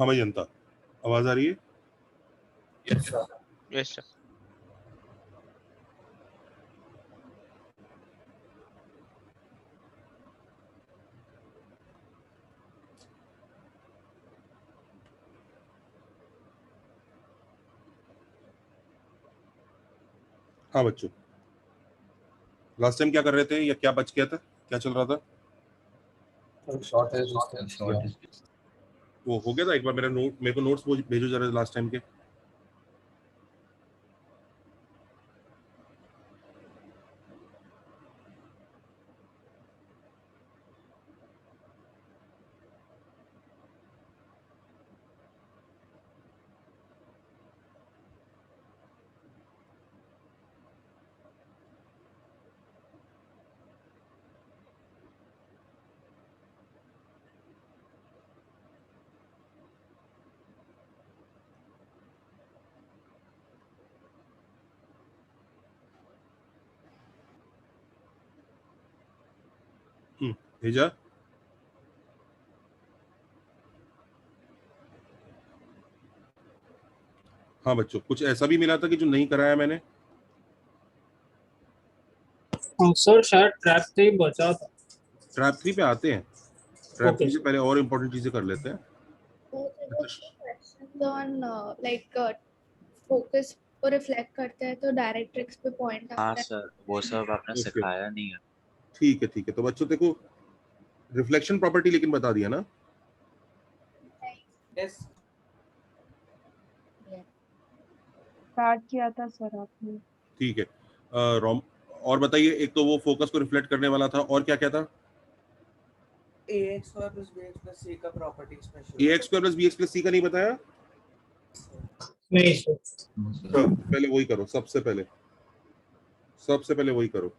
हाँ भाई जनता, आवाज आ रही है? Yes sir. हाँ बच्चों, लास्ट टाइम क्या कर रहे थे या क्या बच गया था, क्या चल रहा था? शॉर्टेज वो हो गया था। एक बार मेरे को नोट्स भेजो जरा लास्ट टाइम के। भेजा? हाँ बच्चों, कुछ ऐसा भी मिला था कि जो नहीं कराया मैंने? सर शायद ट्रैप 3 बचा था। ट्रैप 3 पे आते हैं। ट्रैप Okay, 3 से पहले और इम्पोर्टेंट चीजें कर लेते हैं। questions on focus को रिफ्लेक्ट करते हैं तो डायरेक्ट्रिक्स पे पॉइंट आता हाँ है। सर, वो सब आपने Okay. सिखाया नहीं है। ठीक है। तो बच्चों देखो, रिफ्लेक्शन प्रॉपर्टी लेकिन बता दिया ना? यस स्टार्ट किया था सर आपने। ठीक है। रोम और बताइए, एक तो वो फोकस को रिफ्लेक्ट करने वाला था, और क्या क्या था? ax square plus bx plus c का property special ax square plus bx plus c का नहीं बताया? नहीं सर। पहले वही करो, सबसे पहले वही करो।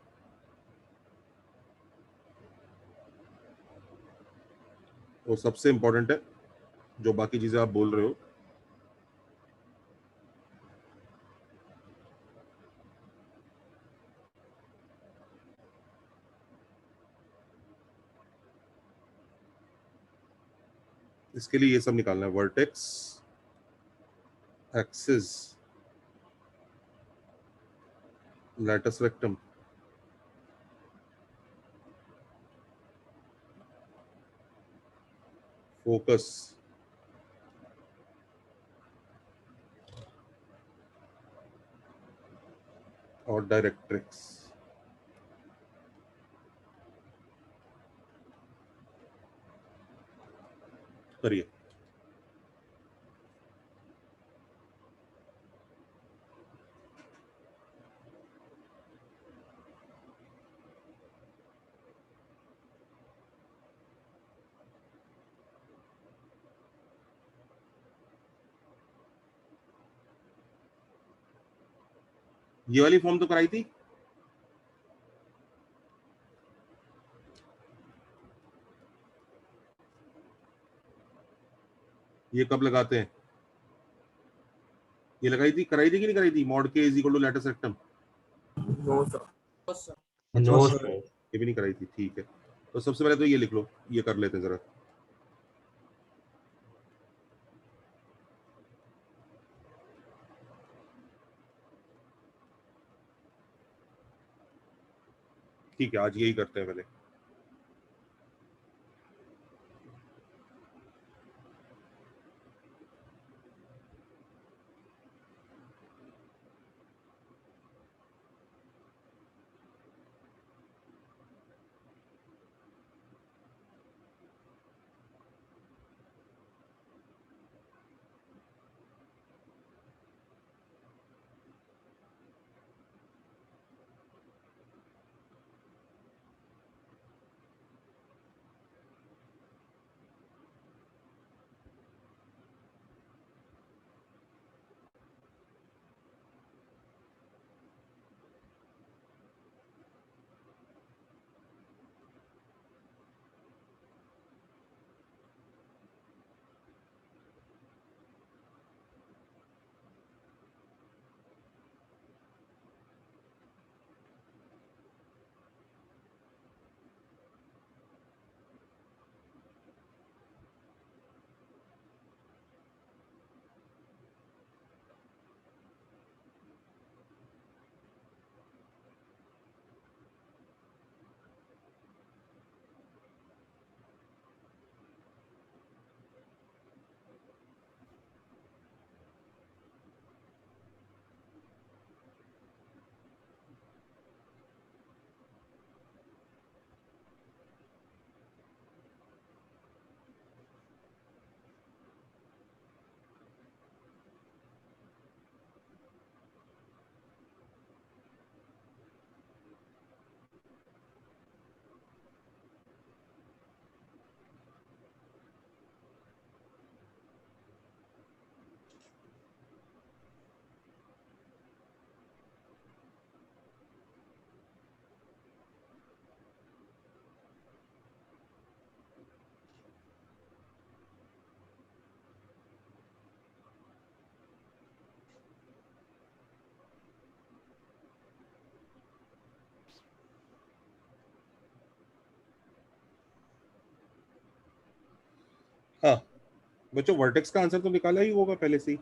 वो सबसे इंपॉर्टेंट है, जो बाकी चीजें आप बोल रहे हो। इसके लिए ये सब निकालना है, vertex, axis, lattice rectum, focus, और डायरेक्ट्रिक्स। करिए। ये वाली फॉर्म तो कराई थी? ये कब लगाते हैं? ये कराई थी कि नहीं कराई थी? मॉड के is equal to latus rectum. No sir no sir. ये भी नहीं कराई थी, ठीक है। तो सबसे पहले तो ये लिख लो, ये कर लेते हैं जरा। ठीक है, आज यही करते हैं पहले। बच्चों वर्टेक्स का आंसर तो निकाला ही होगा पहले से ही,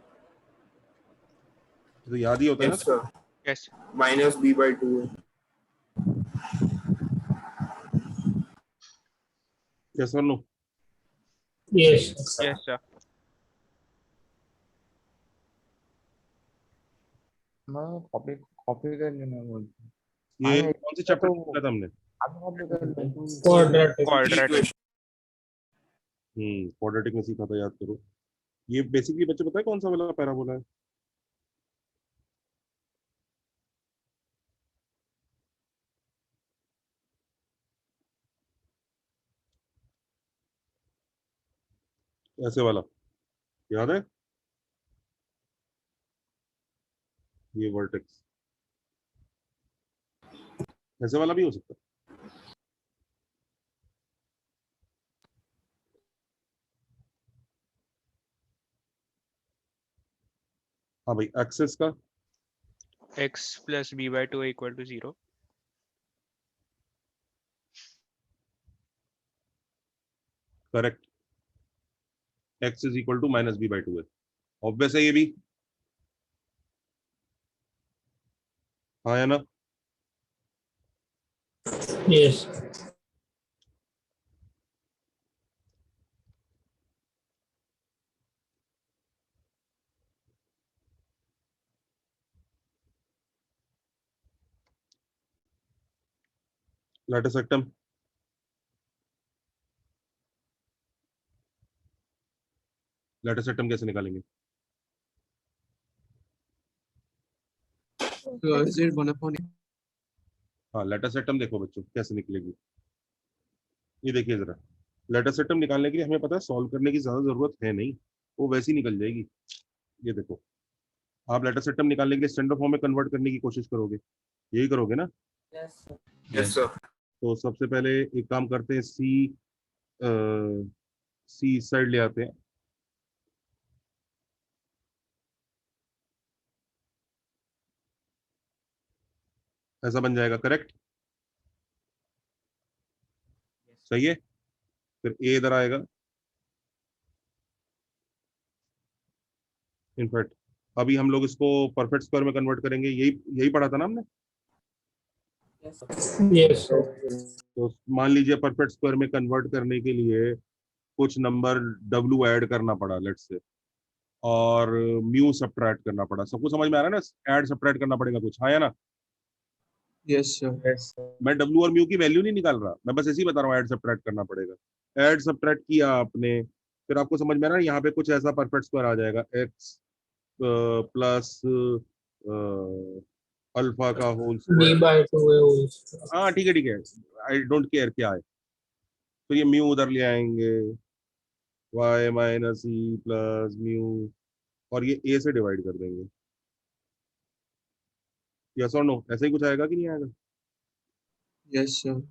तो याद ही होता है Yes, sir. Yes. Minus b by 2 है. यस और नो? Yes. Yes, sir. मैं कॉपी कॉपी कर लेना बोलती ये हाँ, कौन से चैप्टर तो- में पढ़ा था हमने? अब कॉपी कर ले Quadratic. Quadratic. क्वाड्रेटिक में सीखा था, याद करो। ये बेसिकली बच्चे पता है कौन सा वाला पैराबोला है? ऐसे वाला, याद है? ये वर्टेक्स ऐसे वाला भी हो सकता है। हाँ भाई, एक्सेस का X plus b by 2 equal to 0. Correct, x is equal to minus b by 2 है। ऑब्वियस है ये भी, हाँ या ना? Yes. लैटिस सेक्टम, लैटिस सेक्टम कैसे निकालेंगे? Is it 1/8? हाँ, लैटिस सेक्टम देखो बच्चों कैसे निकलेगी। ये देखिए जरा, लैटिस सेक्टम निकालने के लिए हमें पता है सॉल्व करने की ज्यादा जरूरत है नहीं, वो वैसे ही निकल जाएगी। ये देखो, आप लैटिस सेक्टम निकालने के लिए स्टैंडर्ड फॉर्म में कन्वर्ट करने की कोशिश करोगे, यही करोगे ना? Yes, sir. Yes, sir. तो सबसे पहले एक काम करते हैं, सी इस साइड ले आते हैं, ऐसा बन जाएगा, करेक्ट? सही है। फिर ए इधर आएगा, इनफैक्ट अभी हम लोग इसको परफेक्ट स्क्वायर में कन्वर्ट करेंगे, यही यही पढ़ा था ना हमने। Yes, sir. Yes. तो मान लीजिए परफेक्ट स्क्वायर में कन्वर्ट करने के लिए कुछ नंबर w ऐड करना पड़ा लेट्स से, और म्यू सब्ट्रैक्ट करना पड़ा। सबको समझ में आ रहा है ना? ऐड सब्ट्रैक्ट करना पड़ेगा कुछ, हाँ या ना? Yes, sir. मैं w और म्यू की वैल्यू नहीं निकाल रहा, मैं बस ऐसे ही बता रहा हूँ ऐड सब्ट्रैक्ट करना पड़ेगा। ऐड सब्ट्रैक्ट किया आपने, फिर आपको समझ में आ रहा है यहाँ पे कुछ ऐसा परफेक्ट स्क्वायर आ जाएगा, x प्लस अल्फा का होल B स्क्वायर। by 2 है whole square. हाँ ठीक है, आई डोंट केयर क्या है। तो ये म्यू उधर ले आएंगे, y minus E plus mu, और ये a से डिवाइड कर देंगे। यस और नो? ऐसा ही कुछ आएगा कि नहीं आएगा? Yes, sir.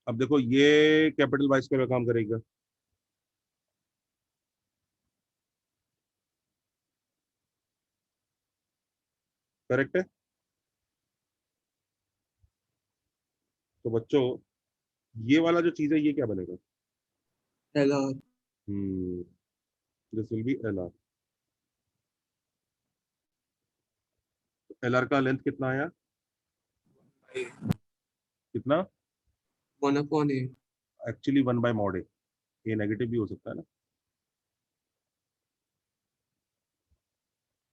अब देखो ये कैपिटल वाई स्क्वायर का काम करेगा, करेक्ट है? तो बच्चों ये वाला जो चीज है ये क्या बनेगा? LR. This will be L R. L R का लेंथ कितना आया? कितना? 1/8. एक्चुअली 1 बाय मॉड ए, ये नेगेटिव भी हो सकता है ना।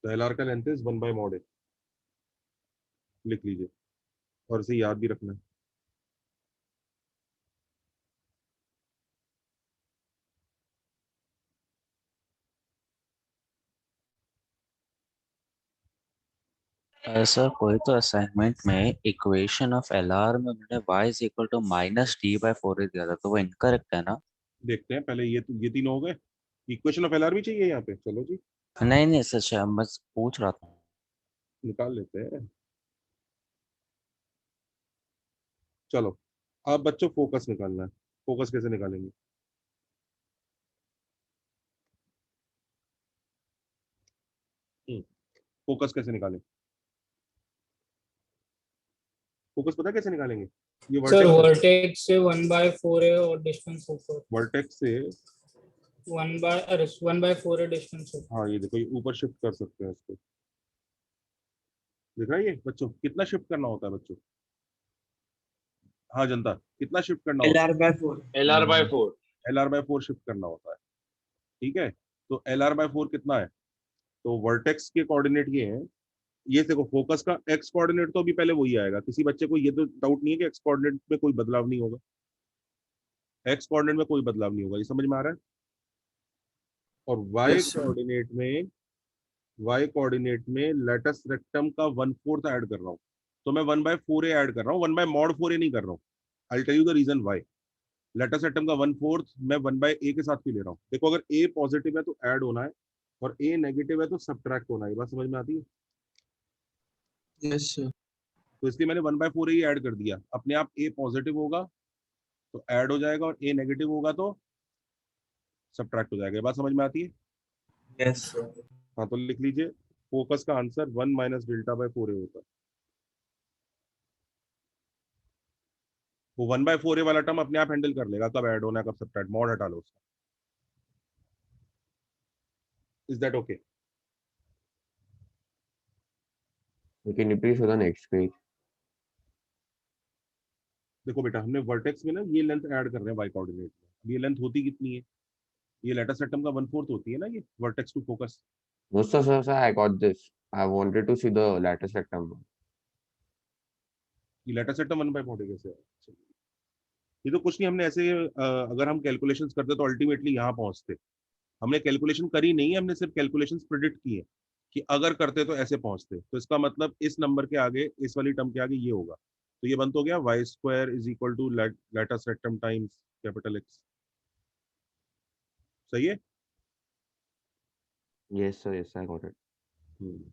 तो एल आर का लेंथ इज 1 बाय मॉड ए, लिख लीजिए और इसे याद भी रखना है। सर कोई तो असाइनमेंट में इक्वेशन ऑफ एलआर में उन्होंने y is equal to minus d by 4 दिया था, तो वो इनकरेक्ट है ना? देखते हैं पहले, ये तीनों हो गए। इक्वेशन ऑफ एल आर भी चाहिए यहाँ पे, चलो जी नहीं नहीं सर, मैं बस पूछ रहा था। निकाल लेते हैं। चलो अब बच्चों फोकस निकालना है। फोकस कैसे निकालेंगे? फोकस कैसे निकालें? फोकस पता है कैसे निकालेंगे? ये Sir, वर्टेक्स, vertex से 1 by 4 है और distance ऊपर. वर्टेक्स से 1/4 है डिस्टेंस है। हाँ ये देखो, ये ऊपर शिफ्ट कर सकते हैं इसको। दिख रहा है ये बच्चों, कितना शिफ्ट करना होता है बच्चों? हाँ जनता, कितना शिफ्ट करना होता LR by 4. है? LR/4 शिफ्ट करना होता है। ठीक है, तो LR/4 कितना है? तो वर्टेक्स के कोऑर्डिनेट ये हैं। ये देखो, फोकस का एक्स कोऑर्डिनेट तो अभी पहले वही आएगा। किसी बच्चे को ये तो डाउट नहीं है कि एक्स कोऑर्डिनेट में कोई बदलाव नहीं होगा? एक्स कोऑर्डिनेट में कोई बदलाव नहीं होगा, ये समझ में आ रहा है? और वाई Yes, sir. कोऑर्डिनेट में, वाई कोऑर्डिनेट में लेटस रेक्टम का 1/4 ऐड कर रहा हूँ। तो मैं 1/4 ऐड कर रहा हूँ, 1/mod 4 नहीं कर रहा हूँ। I tell you the reason why. Latus rectum का 1/4 मैं 1/a के साथ क्यों ले रहा हूँ? देखो, अगर a पॉजिटिव है तो ऐड होना है, और a नेगेटिव है तो सब्ट्रैक्ट होना है। ये बात समझ में आती है? Yes, sir. तो इसलिए मैंने 1/4 ही ऐड कर दिया। अपने आप a पॉजिटिव होगा तो ऐड हो जाएगा, और a नेगेटिव होगा तो सब्ट्रैक्ट हो जाएगा। ये बात समझ में आती है? Yes, sir. हाँ, तो लिख लीजिए, फोकस का आंसर 1 - डेल्टा/4 होता है। वो 1/4 वाला टर्म अपने आप हैंडल कर लेगा, कब ऐड होना है कब सब्ट्रैक्ट। मॉड हटा लो उसका। Is that okay? Can you please show the next page? देखो बेटा, हमने वर्टेक्स में ना ये लेंथ ऐड कर रहे हैं वाई कोऑर्डिनेट में। अब ये लेंथ होती कितनी है? ये लेटस एटम का 1/4 होती है ना, ये vertex to focus. No, sir, I got this. I wanted to see the lattice rectangle. ये लेटस एटम 1/4 कैसे है? चलिए, ये तो कुछ नहीं, हमने ऐसे अगर हम कैलकुलेशंस करते तो अल्टीमेटली यहाँ पहुंचते। हमने कैलकुलेशन करी नहीं है, हमने सिर्फ कैलकुलेशंस प्रिडिक्ट की है कि अगर करते तो ऐसे पहुंचते। तो इसका मतलब इस नंबर के आगे, इस वाली टर्म के आगे ये होगा। तो ये बन तो गया y² = latus rectum times capital X। सही है? Yes, sir, yes, I got it. Hmm.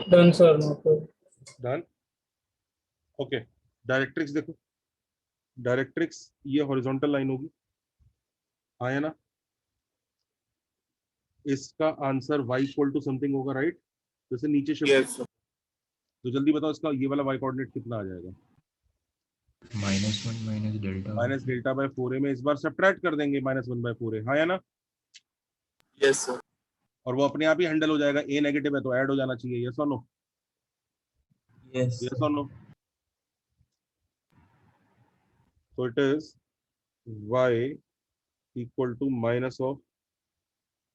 Done sir, note. Done. Okay, directrix देखो। डायरेक्ट्रिक्स ये हॉरिजॉन्टल लाइन होगी, आया ना? इसका आंसर y = समथिंग होगा, राइट? जैसे नीचे शिफ्ट। Yes, sir. तो जल्दी बताओ, इसका ये वाला y कोऑर्डिनेट कितना आ जाएगा? -1 - डेल्टा। -डेल्टा/4a में इस बार सब्ट्रैक्ट कर देंगे -1/4a, हाँ या ना? Yes, sir. और वो अपने आप ही हैंडल हो जाएगा। a नेगेटिव है तो ऐड हो जाना चाहिए। यस और नो? Yes. यस और no? So it is y =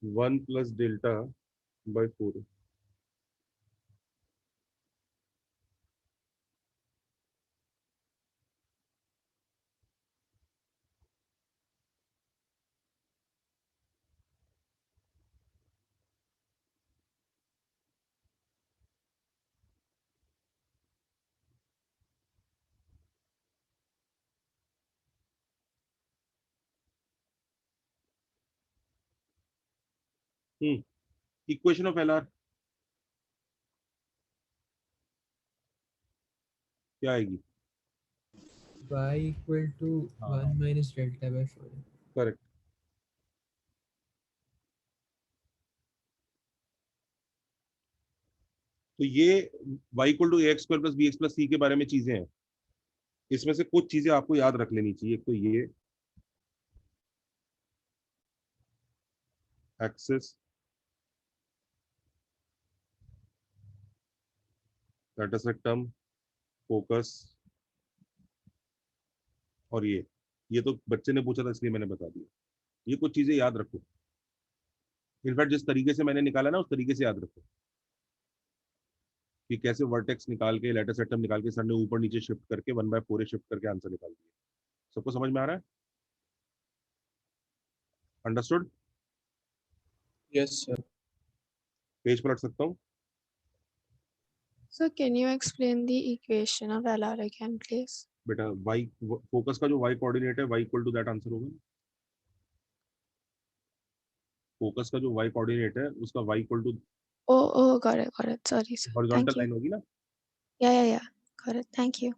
-1 + delta. Equation of LR क्या आएगी? y equal to हाँ 1 minus delta by 4. करेक्ट। तो ये y equal to a x square plus b x plus c के बारे में चीजें हैं। इसमें से कुछ चीजें आपको याद रख लेनी चाहिए। एक तो ये एक्सेस, लेटस रेक्टम, फोकस, और ये तो बच्चे ने पूछा था इसलिए मैंने बता दिया। ये कुछ चीजें याद रखो। इनफैक्ट जिस तरीके से मैंने निकाला ना उस तरीके से याद रखो कि कैसे वर्टेक्स निकाल के लेटस रेक्टम निकाल के सर ने ऊपर नीचे शिफ्ट करके 1/4 शिफ्ट करके आंसर निकाल दिया। सबको समझ में आ रहा है? अंडरस्टूड? Yes, sir. पेज पलट सकता हूँ? So can you explain the equation of LR again, please? बेटा वाई फोकस का जो वाई कोऑर्डिनेट है y equal to that answer होगा। फोकस का जो वाई कोऑर्डिनेट है उसका y equal to Oh, got it. Sorry, sir. Horizontal Thank you. Line होगी ना। Yeah. Got it. Thank you.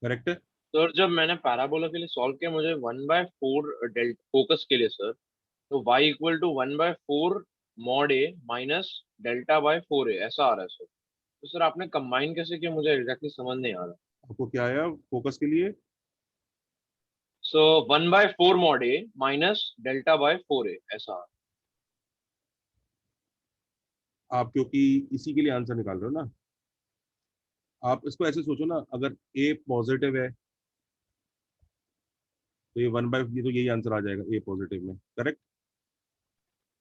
Correct है। सर जब मैंने पैराबोला के लिए सॉल्व किया मुझे 1/4 डेल्ट फोकस के लिए सर, तो y equal to 1/4 mod a minus delta by 4a ऐसा आ रहा है सर। तो सर आपने कंबाइन कैसे किया मुझे एग्जैक्टली समझ नहीं आ रहा। आपको क्या आया फोकस के लिए? सो 1/4 mod a minus delta by 4a ऐसा आ रहा है। आप क्योंकि इसी के लिए आंसर निकाल रहे हो ना, आप इसको ऐसे सोचो ना, अगर ए पॉजिटिव है तो ये 1/, ये तो यही आंसर आ जाएगा ए पॉजिटिव में। करेक्ट।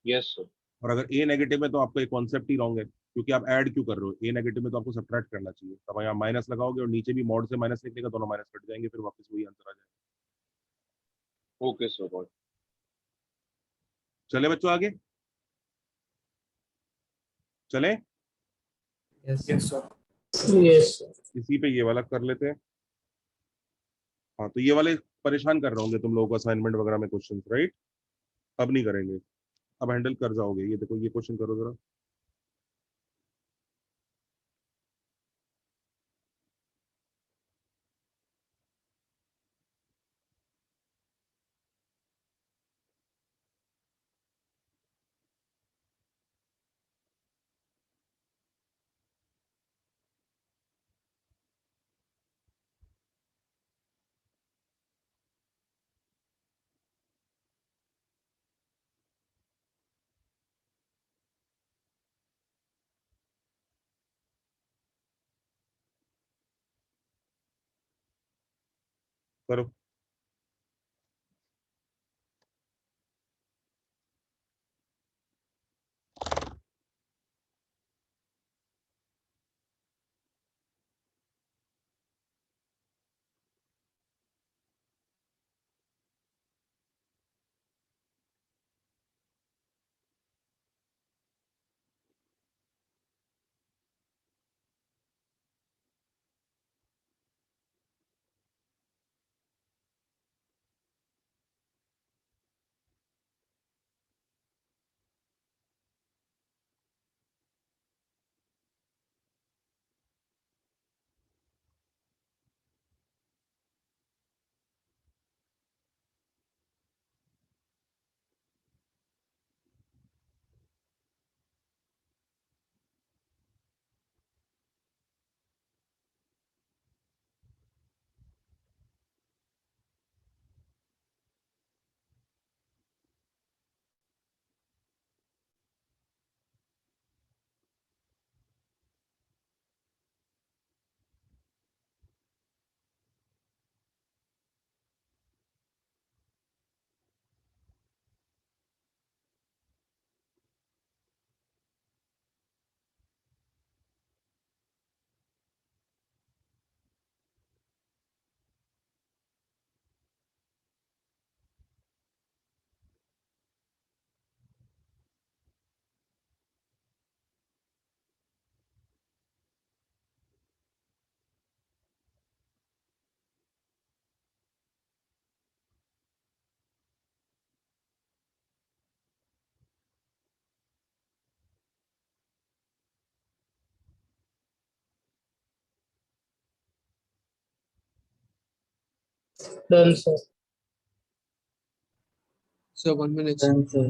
Yes sir. और अगर ए नेगेटिव है तो आपका एक कॉन्सेप्ट ही रॉन्ग है, क्योंकि आप ऐड क्यों कर रहे हो? ए नेगेटिव में तो आपको सब्ट्रैक्ट करना चाहिए। तब यहाँ माइनस लगाओगे और नीचे भी मॉड से माइनस निकलेगा, दोनों माइनस कट जाएंगे, फिर वापस वही आंसर आ जाएगा। Okay sir got. चले बच्चों आगे चलें? Yes. Yes, sir. Yes, sir. इसी पे ये वाला कर लेते हैं। हाँ तो ये वाले परेशान कर रहे होंगे तुम लोगों को असाइनमेंट वगैरह में क्वेश्चन, राइट? अब नहीं करेंगे, अब हैंडल कर जाओगे। ये देखो ये क्वेश्चन करो जरा। करो। Done, sir. Sir, 1 minute. Done, sir.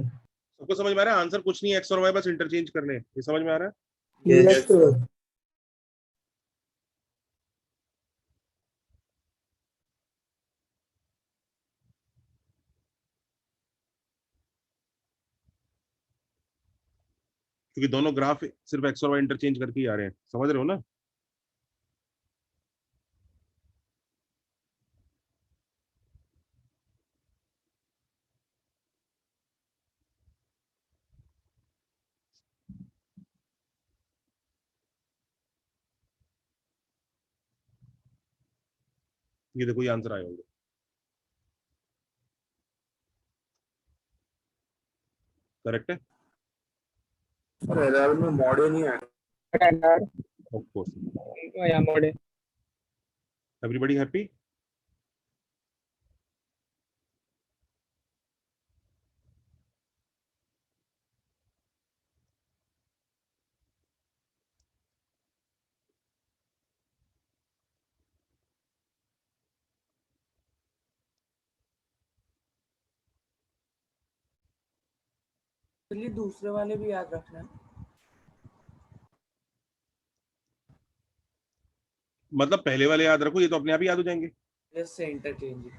सबको समझ में आ रहा है? आंसर कुछ नहीं है, एक्स और वाई बस इंटरचेंज करने हैं। ये समझ में आ रहा है? Yes, sir. क्योंकि दोनों ग्राफ सिर्फ एक्स और वाई इंटरचेंज करके ही आ रहे हैं, समझ रहे हो ना? ये देखो, ये आंसर आया होगा। करेक्ट है? सर एरर में मॉड नहीं है। Of course. Yeah, mode. Everybody happy? चलिए दूसरे वाले भी याद रखना है। मतलब पहले वाले याद रखो, ये तो अपने आप ही याद हो जाएंगे। जैसे interchange.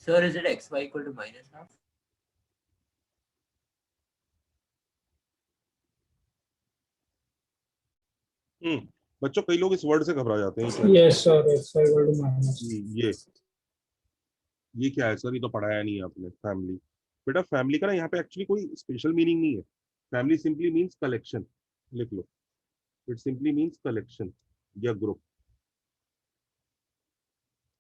Sir, is it xy equal to minus half? बच्चों कई लोग इस वर्ड से घबरा जाते हैं। Yes, sir. X y equal to minus. ये क्या है सर? ये तो पढ़ाया नहीं है आपने। फैमिली, बेटा फैमिली का ना यहाँ पे एक्चुअली कोई स्पेशल मीनिंग नहीं है। Family simply means collection. लिख लो, इट सिंपली मीन्स कलेक्शन या ग्रुप।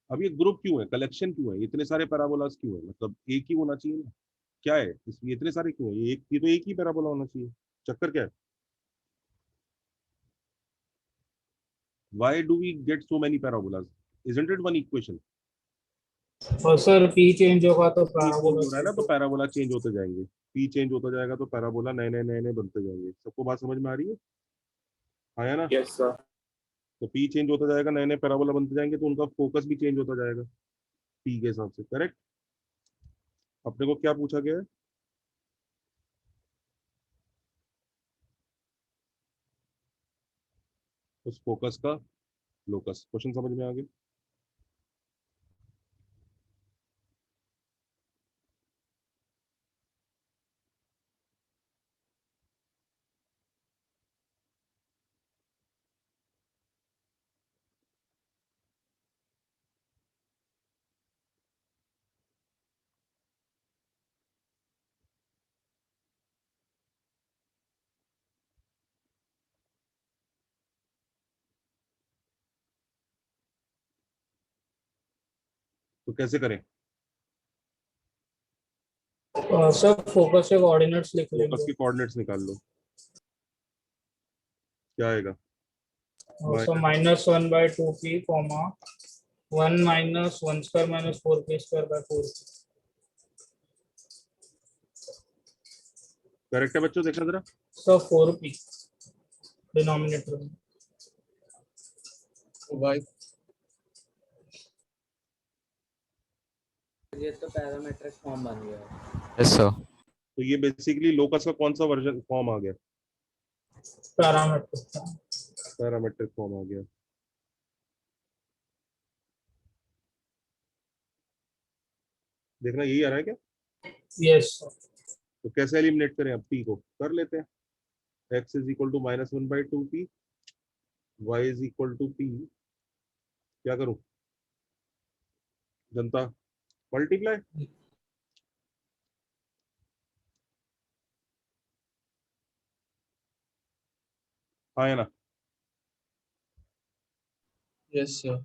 अब ये ग्रुप क्यों है, कलेक्शन क्यों है, इतने सारे पैराबोलास क्यों है? मतलब एक ही होना चाहिए ना, क्या है इसमें इतने सारे क्यों है? ये एक, ये तो एक ही पैराबोला होना चाहिए। चक्कर क्या है? Why do we get so many parabolas? Isn't it one equation? और सर P चेंज होगा तो P change हो रहा है ना, तो पैराबोला पैराबोला चेंज होते जाएंगे। P चेंज होता जाएगा तो पैराबोला नए नए नए नए बनते जाएंगे। सबको बात समझ में आ रही है? आया ना? Yes sir. तो P चेंज होता जाएगा, नए नए पैराबोला बनते जाएंगे, तो उनका फोकस भी चेंज होता जाएगा P के हिसाब से। करेक्ट? अपने को क्या पूछा गया है? उस फोकस का लोकस। क्वेश्चन समझ में आ गया? तो कैसे करें? सर फोकस के कोऑर्डिनेट्स लिख फोकस लेंगे। के कोऑर्डिनेट्स निकाल लो, क्या आएगा? सो -1/2p, 1 minus 1 square minus 4p square by 4p। Correct है बच्चों, देखना जरा। सो 4p डिनोमिनेटर में। y ये तो पैरामीट्रिक फॉर्म बन गया है। Yes sir. तो ये बेसिकली लोकस का कौन सा वर्जन फॉर्म आ गया? पैरामीट्रिक। पैरामेट्रिक फॉर्म आ गया। देखना यही आ रहा है क्या? Yes sir. तो कैसे एलिमिनेट करें? अब p को कर लेते हैं। x is equal to -1/2p, y is equal to p, क्या करूं जनता? मल्टीप्लाई। हाँ है ना? yes sir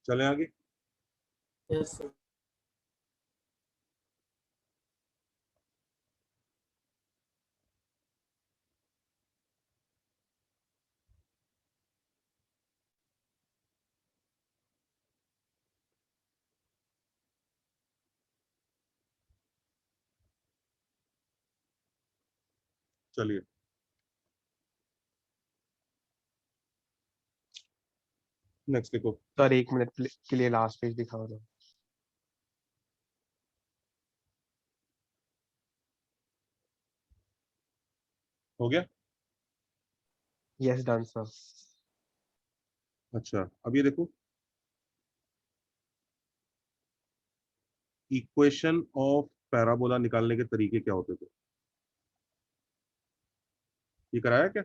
चलें आगे। Yes sir. चलिए नेक्स्ट लिखो। सर 1 मिनट के लिए लास्ट पेज दिखाओ दो। हो गया? Yes done sir. अच्छा अब ये देखो, इक्वेशन ऑफ पैराबोला निकालने के तरीके क्या होते थे? ये कराया क्या?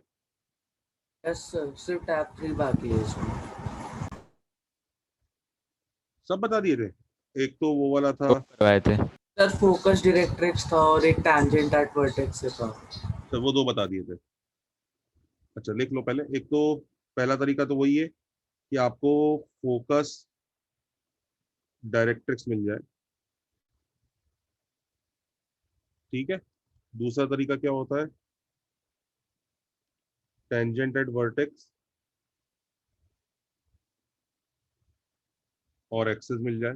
यस सर, सिर्फ टैब 3 बाकी है इसमें। सब बता दिए थे। एक तो वो वाला था, करवाए थे। सर फोकस डायरेक्ट्रिक्स था और एक टैंजेंट एट वर्टेक्स से था। तो वो 2 बता दिए थे। अच्छा लिख लो पहले। एक तो पहला तरीका तो वही है कि आपको फोकस डायरेक्ट्रिक्स मिल जाए, ठीक है। दूसरा तरीका क्या होता है? टेंजेंट एट वर्टेक्स और एक्सेस मिल जाए,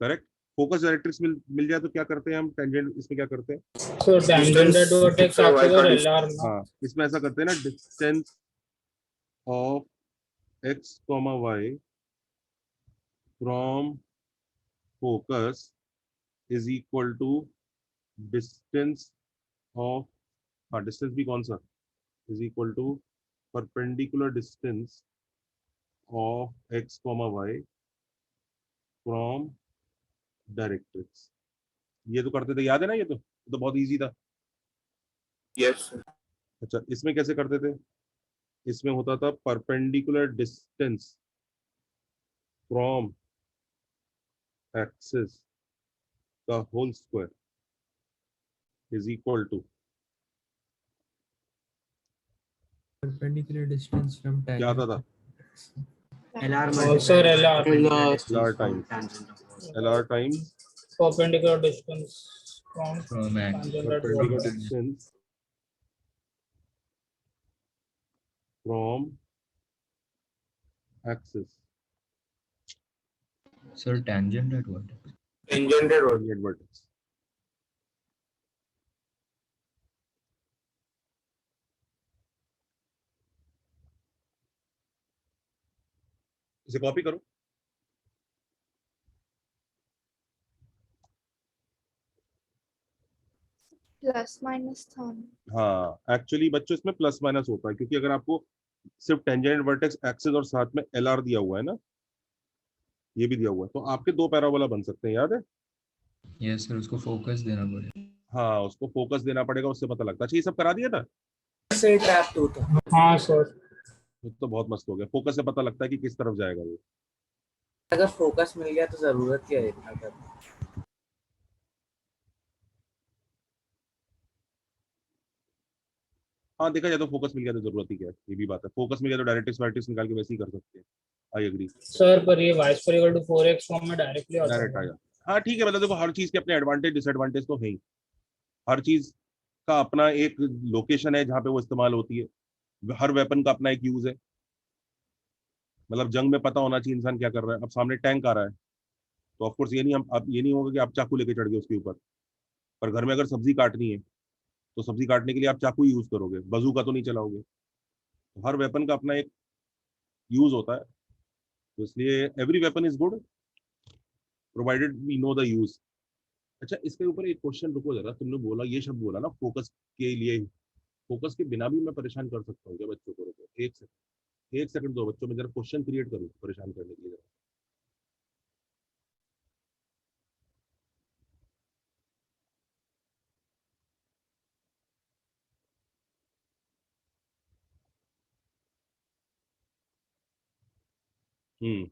करेक्ट। फोकस डायरेक्ट्रिक्स मिल जाए तो क्या करते हैं हम? टेंजेंट इसमें क्या करते हैं? So tangent at vertex axis और एलआर ना। हाँ इसमें ऐसा करते हैं ना, distance of x, y from focus is equal to distance of, हाँ डिस्टेंस भी कौन सा, is equal to perpendicular distance of x, y from directrix. ये तो करते थे, याद है ना? ये तो बहुत इजी था। yes sir अच्छा इसमें कैसे करते थे? इसमें होता था परपेंडिकुलर डिस्टेंस फ्रॉम एक्सिस का whole square is equal to, Perpendicular distance from क्या आता था? LR sir LR LR times perpendicular distance from from tangent at perpendicular vertex। distance from axis sir tangent at what? tangent at tangent vertex। इसे copy करो। Plus minus था। हाँ actually बच्चों इसमें plus minus होता है, क्योंकि अगर आपको सिर्फ टेंजेंट वर्टेक्स एक्सिस और साथ में LR दिया हुआ है ना, ये भी दिया हुआ है, तो आपके 2 पैराबोला बन सकते हैं, याद है? Yes sir, उसको focus देना पड़ेगा। हाँ उसको फोकस देना पड़ेगा, उससे पता लगता है। अच्छा ये सब करा दिया था? से टैब 2 था। हाँ सर। तो बहुत मस्त हो गया, फोकस से पता लगता है कि किस तरफ जाएगा वो। अगर फोकस मिल गया तो जरूरत क्या है इतना करने। हाँ देखा जाए तो फोकस मिल गया तो जरूरत ही क्या है, ये भी बात है। फोकस मिल गया तो डायरेक्ट्रिक्स वायरेक्ट्रिक्स निकाल के वैसे ही कर सकते हैं। I agree. सर पर ये y square equal to 4x form में डायरेक्टली आता डायरेक्ट आ है। जा। हाँ ठीक है, मतलब देखो हर चीज के अपने एडवांटेज डिसएडवांटेज तो है ही। हर चीज का अपना एक लोकेशन है जहाँ पे वो इस्तेमाल होती है। हर वेपन का अपना एक यूज है। मतलब जंग में पता होना चाहिए इंसान क्या कर रहा है। अब सामने टैंक आ रहा है तो ऑफकोर्स ये नहीं, हम अब ये नहीं होगा कि आप चाकू लेके चढ़ गए उसके ऊपर। पर घर में अगर सब्जी काटनी है तो सब्जी काटने के लिए आप चाकू यूज करोगे, बजूका तो नहीं चलाओगे। तो हर वेपन का अपना एक यूज होता है, तो इसलिए every weapon is good provided we know the use. अच्छा इसके ऊपर एक क्वेश्चन, रुको जरा, तुमने बोला ये शब्द बोला ना फोकस के लिए। फोकस के बिना भी मैं परेशान कर सकता हूँ क्या बच्चों को? रुको एक सेकंड, एक सेकंड दो बच्चों में, जरा क्वेश्चन क्रिएट करूँ परेशान करने के लिए जरा। हम्म।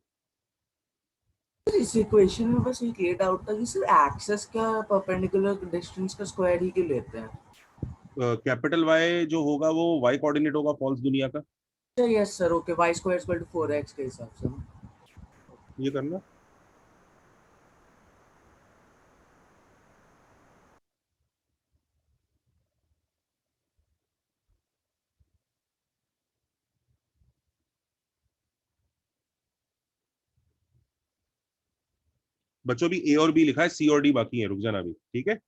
इस इक्वेशन में बस एक ये डाउट था कि सर एक्सेस का परपेंडिकुलर डिस्टेंस का स्क्वायर ही क्यों लेते हैं? कैपिटल वाई जो होगा वो वाई कोऑर्डिनेट होगा फॉल्स दुनिया का। Yes sir, okay, y square equal to 4x के हिसाब से ना? ये करना। बच्चों भी ए और बी लिखा है, सी और डी बाकी है, रुक जाना अभी, ठीक है।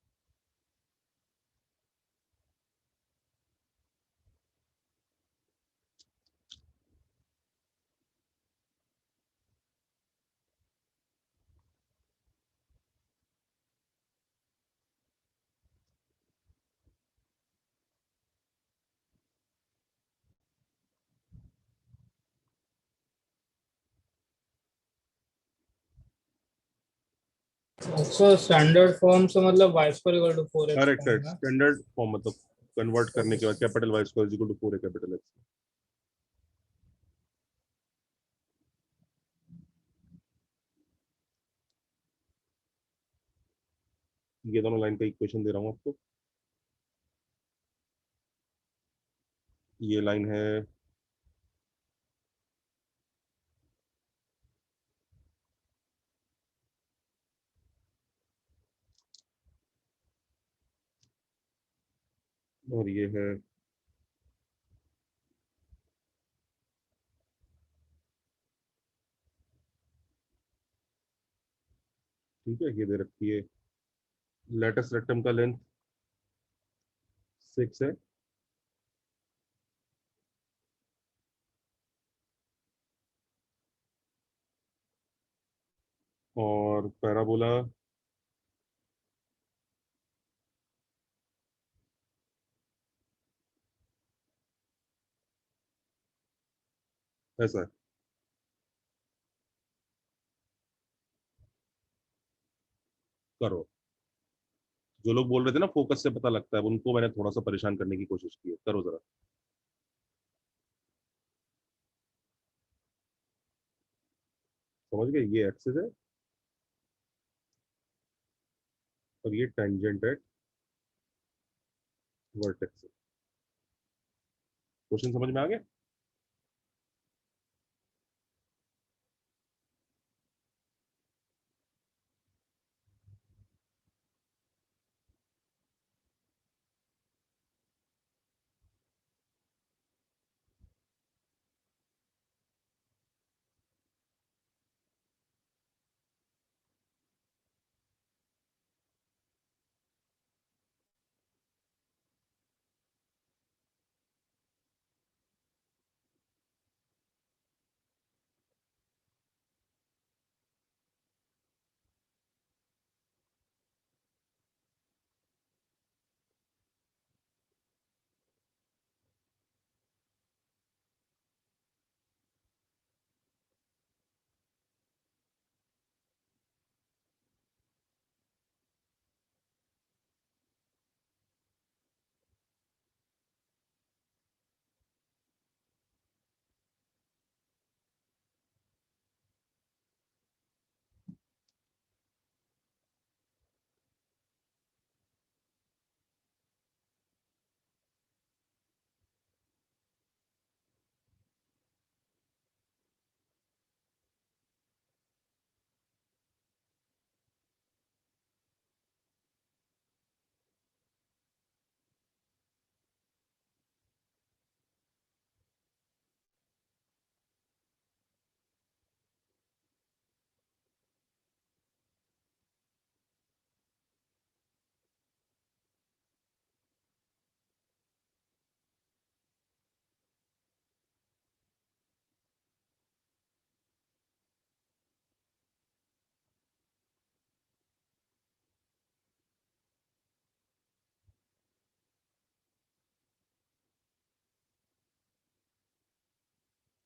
सो स्टैंडर्ड फॉर्म से मतलब y square equal to 4x correct form correct, है। स्टैंडर्ड फॉर्म मतलब कन्वर्ट करने के बाद capital y square equal to 4 है कैपिटल एक्स। ये दोनों लाइन का इक्वेशन दे रहा हूँ आपको। ये लाइन है और ये है ठीक है, ये दे रखी है। लेटस रेक्टम का लेंथ 6 है और पैराबोला ऐसा है। करो। जो लोग बोल रहे थे ना फोकस से पता लगता है, उनको मैंने थोड़ा सा परेशान करने की कोशिश की है। करो जरा। समझ गए, ये एक्सिस है और ये टेंजेंट है वर्टेक्स से। क्वेश्चन समझ में आ गया?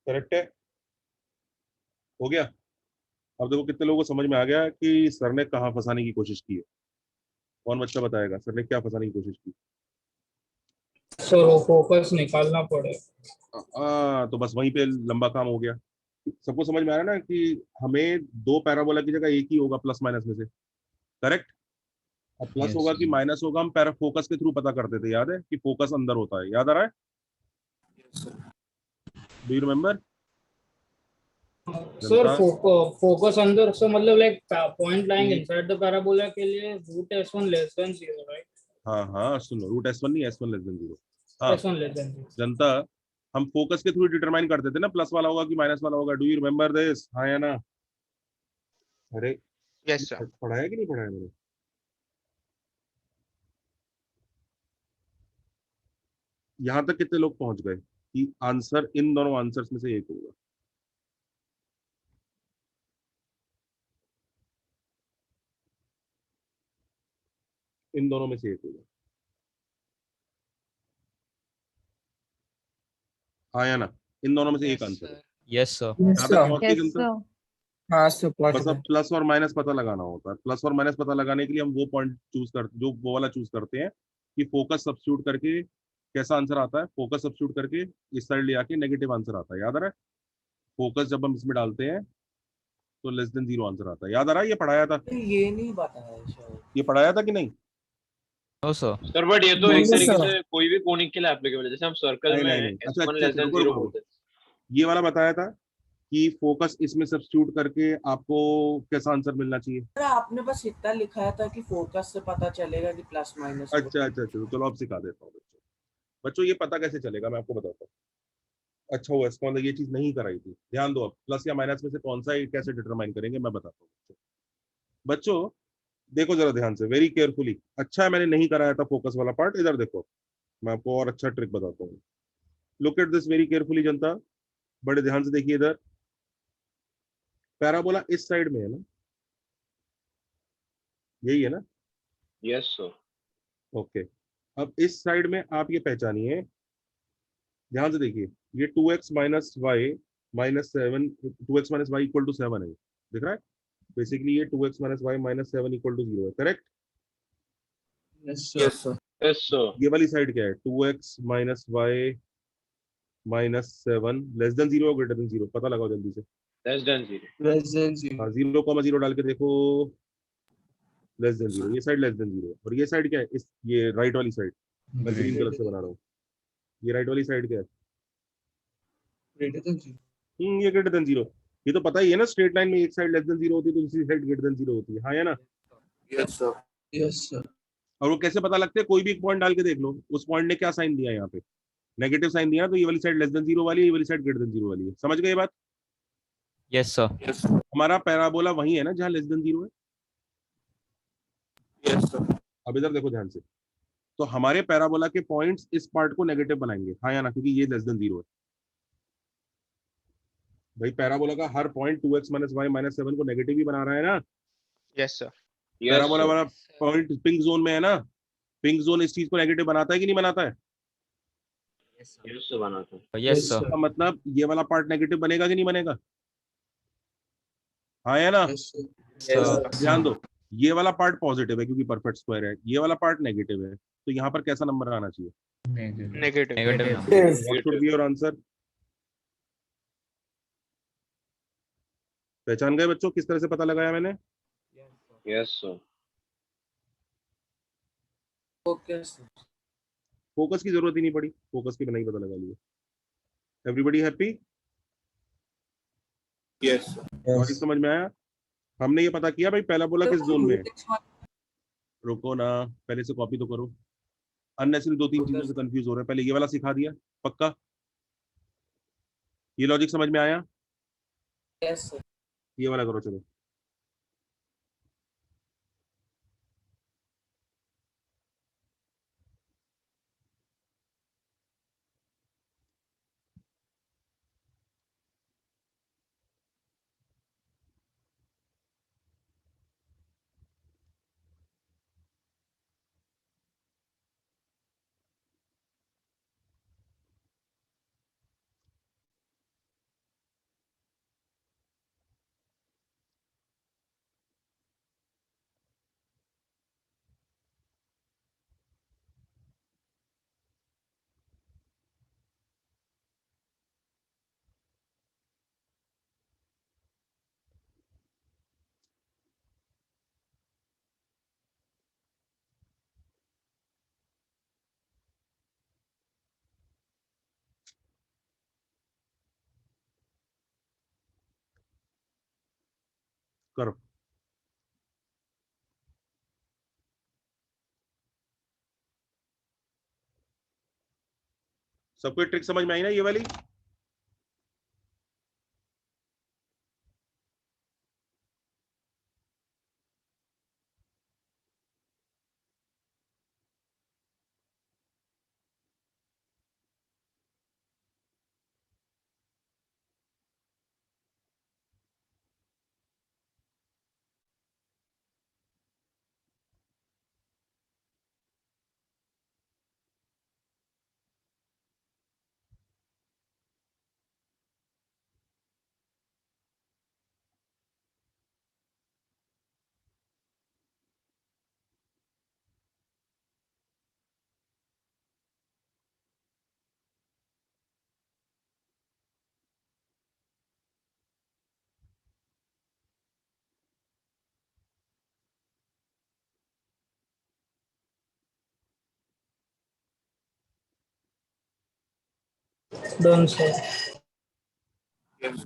करेक्ट है, हो गया। अब देखो कितने लोगों को समझ में आ गया कि सर ने कहाँ फंसाने की कोशिश की है। कौन बच्चा बताएगा सर ने क्या फंसाने की कोशिश की? सर वो फोकस निकालना पड़ेगा। तो बस वहीं पे लंबा काम हो गया। सबको समझ में आ रहा है ना कि हमें दो पैराबोला की जगह एक ही होगा प्लस माइनस में से, करेक्ट। अब प्लस होगा कि माइनस होगा, हम पैरा फोकस के थ्रू पता करते थे, याद है कि फोकस अंदर होता है, याद आ रहा है? Do you remember? Sir focus अंदर से मतलब like point lying inside the parabola के लिए root S1 less than 0, right? हाँ हाँ सुनो, रूट S1 नहीं, S1 लेस देन 0। हाँ S1 लेस देन 0। जनता, हम फोकस के थ्रू डिटरमाइन करते थे ना प्लस वाला होगा कि माइनस वाला होगा। Do you remember this? हाँ या ना? अरे यस सर। पढ़ाया कि नहीं पढ़ाया मैंने? यहाँ तक कितने लोग पहुंच गए कि आंसर इन दोनों आंसर्स में से एक होगा? इन दोनों में से एक होगा, हाँ या ना? इन दोनों में से एक आंसर है। Yes sir. यहाँ पे पहुंच गई जनता? हाँ सर, बस अब प्लस और माइनस पता लगाना होता है। प्लस और माइनस पता लगाने के लिए हम वो पॉइंट चूज करते, जो वो वाला चूज करते हैं कि फोकस सब्स्टिट्यूट करके कैसा आंसर आता है। फोकस सब्स्टिट्यूट करके इस साइड ले आके नेगेटिव आंसर आता है, याद आ रहा है? फोकस जब हम इसमें डालते हैं तो लेस देन 0 आंसर आता है, याद आ रहा है? ये पढ़ाया था, ये नहीं बताया शायद। ये पढ़ाया था कि नहीं? No sir. सर बट ये तो एक तरीके से कोई भी कोनिक के लिए एप्लीकेबल है, जैसे हम सर्कल नहीं नहीं में नहीं, अच्छा S1 अच्छा लेस अच्छा, देन रुको 0 रुको बोलते रुको। हैं। ये वाला बताया था कि फोकस इसमें सब्स्टिट्यूट करके आपको कैसा आंसर मिलना चाहिए। सर आपने बस इतना लिखाया था कि फोकस से पता चलेगा कि प्लस माइनस अच्छा अच्छा अच्छा, तो चलो अब सिखा देता हूँ बच्चों। बच्चों ये पता कैसे चलेगा मैं आपको बताता हूँ। अच्छा हुआ इसको मतलब ये चीज नहीं कराई थी, ध्यान दो। अब प्लस या माइनस में से कौन सा है कैसे डिटरमाइन करेंगे मैं बताता हूँ बच्चों। बच्चों देखो जरा ध्यान से, वेरी केयरफुली। अच्छा है मैंने नहीं कराया था फोकस वाला पार्ट। इधर देखो, मैं आपको और अच्छा ट्रिक बताता हूँ। Look at this very carefully जनता, बड़े ध्यान से देखिए। इधर पैराबोला इस साइड में है ना, यही है ना? Yes sir. ओके, अब इस साइड में आप ये पहचानिए, ध्यान से देखिए। ये 2x minus y minus 7, 2x minus y equal to 7 है, दिख रहा है? बेसिकली ये 2x minus y minus 7 equal to 0 है, correct? Yes sir. Yes sir. ये वाली साइड क्या है? 2x minus y minus 7 less than 0 और ग्रेटर देन 0, पता लगाओ जल्दी से। Less than 0। हाँ 0,0 डाल के देखो, लेस देन 0। ये साइड लेस देन 0 और ये साइड क्या है? इस ये राइट वाली साइड, मैं ग्रीन कलर से बना रहा हूँ। ये राइट वाली साइड क्या है? ये ग्रेटर देन 0। ये तो पता ही है ना, स्ट्रेट लाइन में एक साइड लेस देन 0 होती है तो दूसरी साइड ग्रेटर देन 0 होती है, हाँ या ना? Yes sir. Yes sir. और वो कैसे पता लगते हैं? कोई भी एक पॉइंट डाल के देख लो, उस पॉइंट ने क्या साइन दिया, यहाँ पे नेगेटिव साइन दिया, तो ये वाली साइड लेस देन 0 वाली है, ये वाली साइड ग्रेटर देन 0 वाली है। समझ गए ये बात? Yes sir. Yes sir. हमारा पैराबोला वही है ना जहाँ लेस देन 0 है। Yes sir. अब इधर देखो ध्यान से, तो हमारे पैराबोला के पॉइंट्स इस पार्ट को नेगेटिव बनाएंगे, हाँ या ना? क्योंकि ये लेस देन 0 है। भाई पैराबोला का हर point 2x minus y minus 7 को नेगेटिव ही बना रहा है ना? Yes sir. Yes parabola sir. वाला पॉइंट पिंक जोन में है ना? पिंक जोन इस चीज को नेगेटिव बनाता है कि नहीं बनाता है? यस सर बनाता है। Yes sir. इसका मतलब ये वाला पार्ट नेगेटिव बनेगा कि नहीं बनेगा, हाँ या ना? ध्यान दो, ये वाला पार्ट पॉजिटिव है क्योंकि परफेक्ट स्क्वायर है, ये वाला पार्ट नेगेटिव है, तो यहाँ पर कैसा नंबर आना चाहिए? Negative. What should be your answer? पहचान गए बच्चों किस तरह से पता लगाया मैंने? Yes sir. Okay sir. Focus की जरूरत ही नहीं पड़ी, फोकस के बिना ही पता लगा लिया। Everybody happy? Yes sir. और समझ में आया? हमने ये पता किया भाई पहला बोला किस जोन में है। रुको ना, पहले से कॉपी तो करो। अननेसेसरी दो तीन चीजों से कंफ्यूज हो रहे हैं, पहले ये वाला सिखा दिया पक्का? ये लॉजिक समझ में आया? Yes sir. ये वाला करो चलो। करो। सबको ट्रिक समझ में आई ना ये वाली? Done, sir. Yes.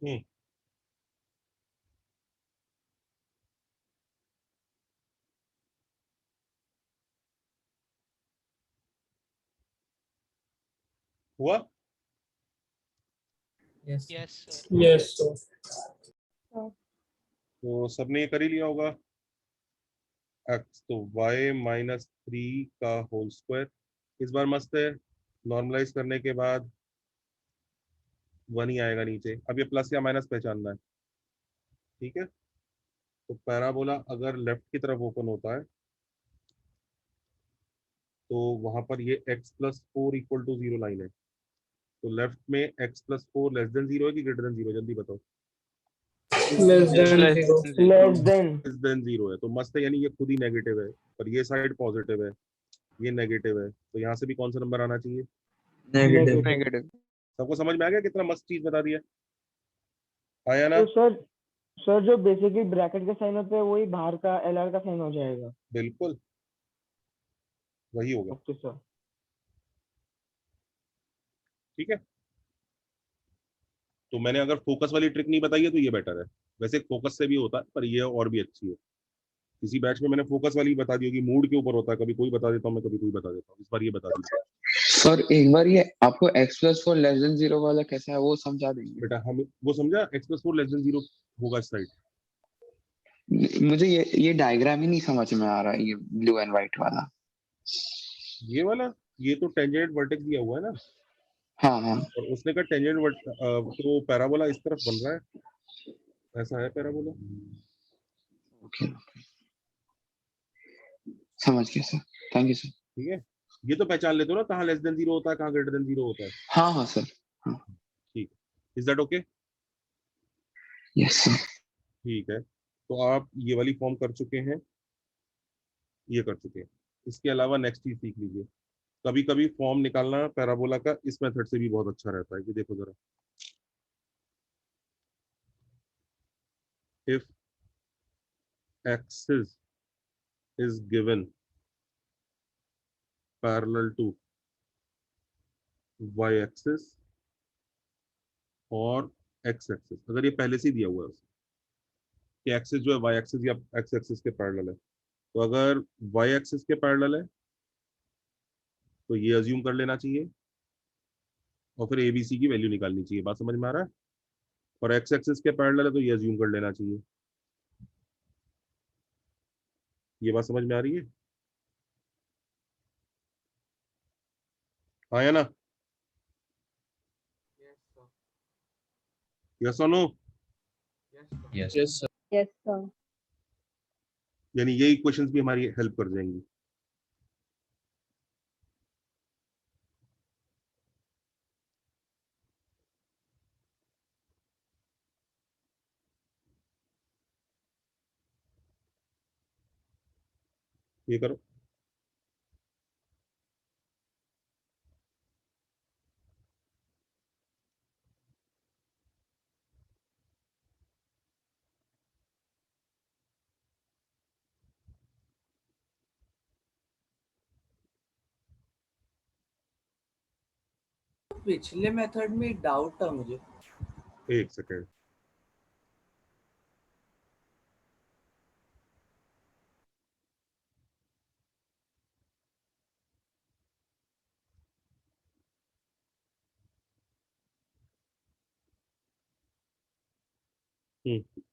हम्म, हुआ? Yes. Yes, sir. Yes, sir. तो सबने ये कर ही लिया होगा। x तो y माइनस 3 का होल स्क्वायर, इस बार मस्त है, नॉर्मलाइज करने के बाद 1 ही आएगा नीचे। अब ये प्लस या माइनस पहचानना है, ठीक है? तो पैराबोला अगर लेफ्ट की तरफ ओपन होता है तो वहां पर ये x plus 4 equal to 0 line है। तो लेफ्ट में x प्लस 4 लेस देन 0 है कि ग्रेटर देन 0? जल्दी बताओ। Less than Less 0. than zero. Less than less than 0 है तो मस्त है, यानी ये खुद ही नेगेटिव है, पर ये साइड पॉजिटिव है, ये नेगेटिव है, तो यहाँ से भी कौन सा नंबर आना चाहिए? Negative. Negative. सबको समझ में आ गया? कितना मस्त चीज बता दिया, आया ना? तो सर जो बेसिकली ब्रैकेट का साइन होता है वही बाहर का एलआर का साइन हो जाएगा। बिल्कुल वही होगा, ओके सर। ठीक है? तो मैंने अगर फोकस वाली ट्रिक नहीं बताई है तो ये बेटर है। वैसे फोकस से भी होता है पर ये और भी अच्छी है। किसी बैच में मैंने फोकस वाली बता दी होगी, मूड के ऊपर होता है, कभी कोई बता देता हूँ मैं, कभी कोई बता देता हूँ, इस बार ये बता दी। सर एक बार ये आपको x प्लस 4 लेस देन 0 वाला कैसा है वो समझा देंगे? बेटा हम वो समझा, x प्लस 4 लेस देन 0 होगा इस साइड। मुझे ये डायग्राम ही नहीं समझ में आ रहा है, ये ब्लू एंड व्हाइट वाला। ये वाला, ये तो टेंजेंट वर्टेक्स दिया हुआ है ना, हाँ हाँ और उसने कहा टेंजेंट तो पैराबोला इस तरफ बन रहा है, ऐसा है पैराबोला। ओके समझ गया सर, थैंक यू सर। ठीक है, ये तो पहचान लेते हो ना कहाँ लेस देन 0 होता है, कहाँ ग्रेटर देन 0 होता है। हाँ हाँ सर। ठीक, is that okay? Yes sir. ठीक है, तो आप ये वाली फॉर्म कर चुके हैं, ये कर चुके हैं। इसके अलावा नेक्स्ट चीज सीख लीजिए, कभी कभी फॉर्म निकालना पैराबोला का इस मेथड से भी बहुत अच्छा रहता है कि देखो जरा, if axis is given parallel to y axis और एक्स एक्सिस, अगर ये पहले से ही दिया हुआ है कि एक्सिस जो है वाई एक्सिस या एक्स एक्सिस के पैरेलल है, तो अगर वाई एक्सिस के पैरेलल है तो ये अज्यूम कर लेना चाहिए और फिर एबीसी की वैल्यू निकालनी चाहिए। बात समझ में आ रहा है? और एक्स एक्सिस के पैरेलल है तो ये अज्यूम कर लेना चाहिए। ये बात समझ में आ रही है? हाँ या ना? यस और no? Yes sir. Yes, sir. यानी यही क्वेश्चंस भी हमारी हेल्प कर जाएंगी। ये करो, पिछले मेथड में एक डाउट था मुझे। एक सेकेंड।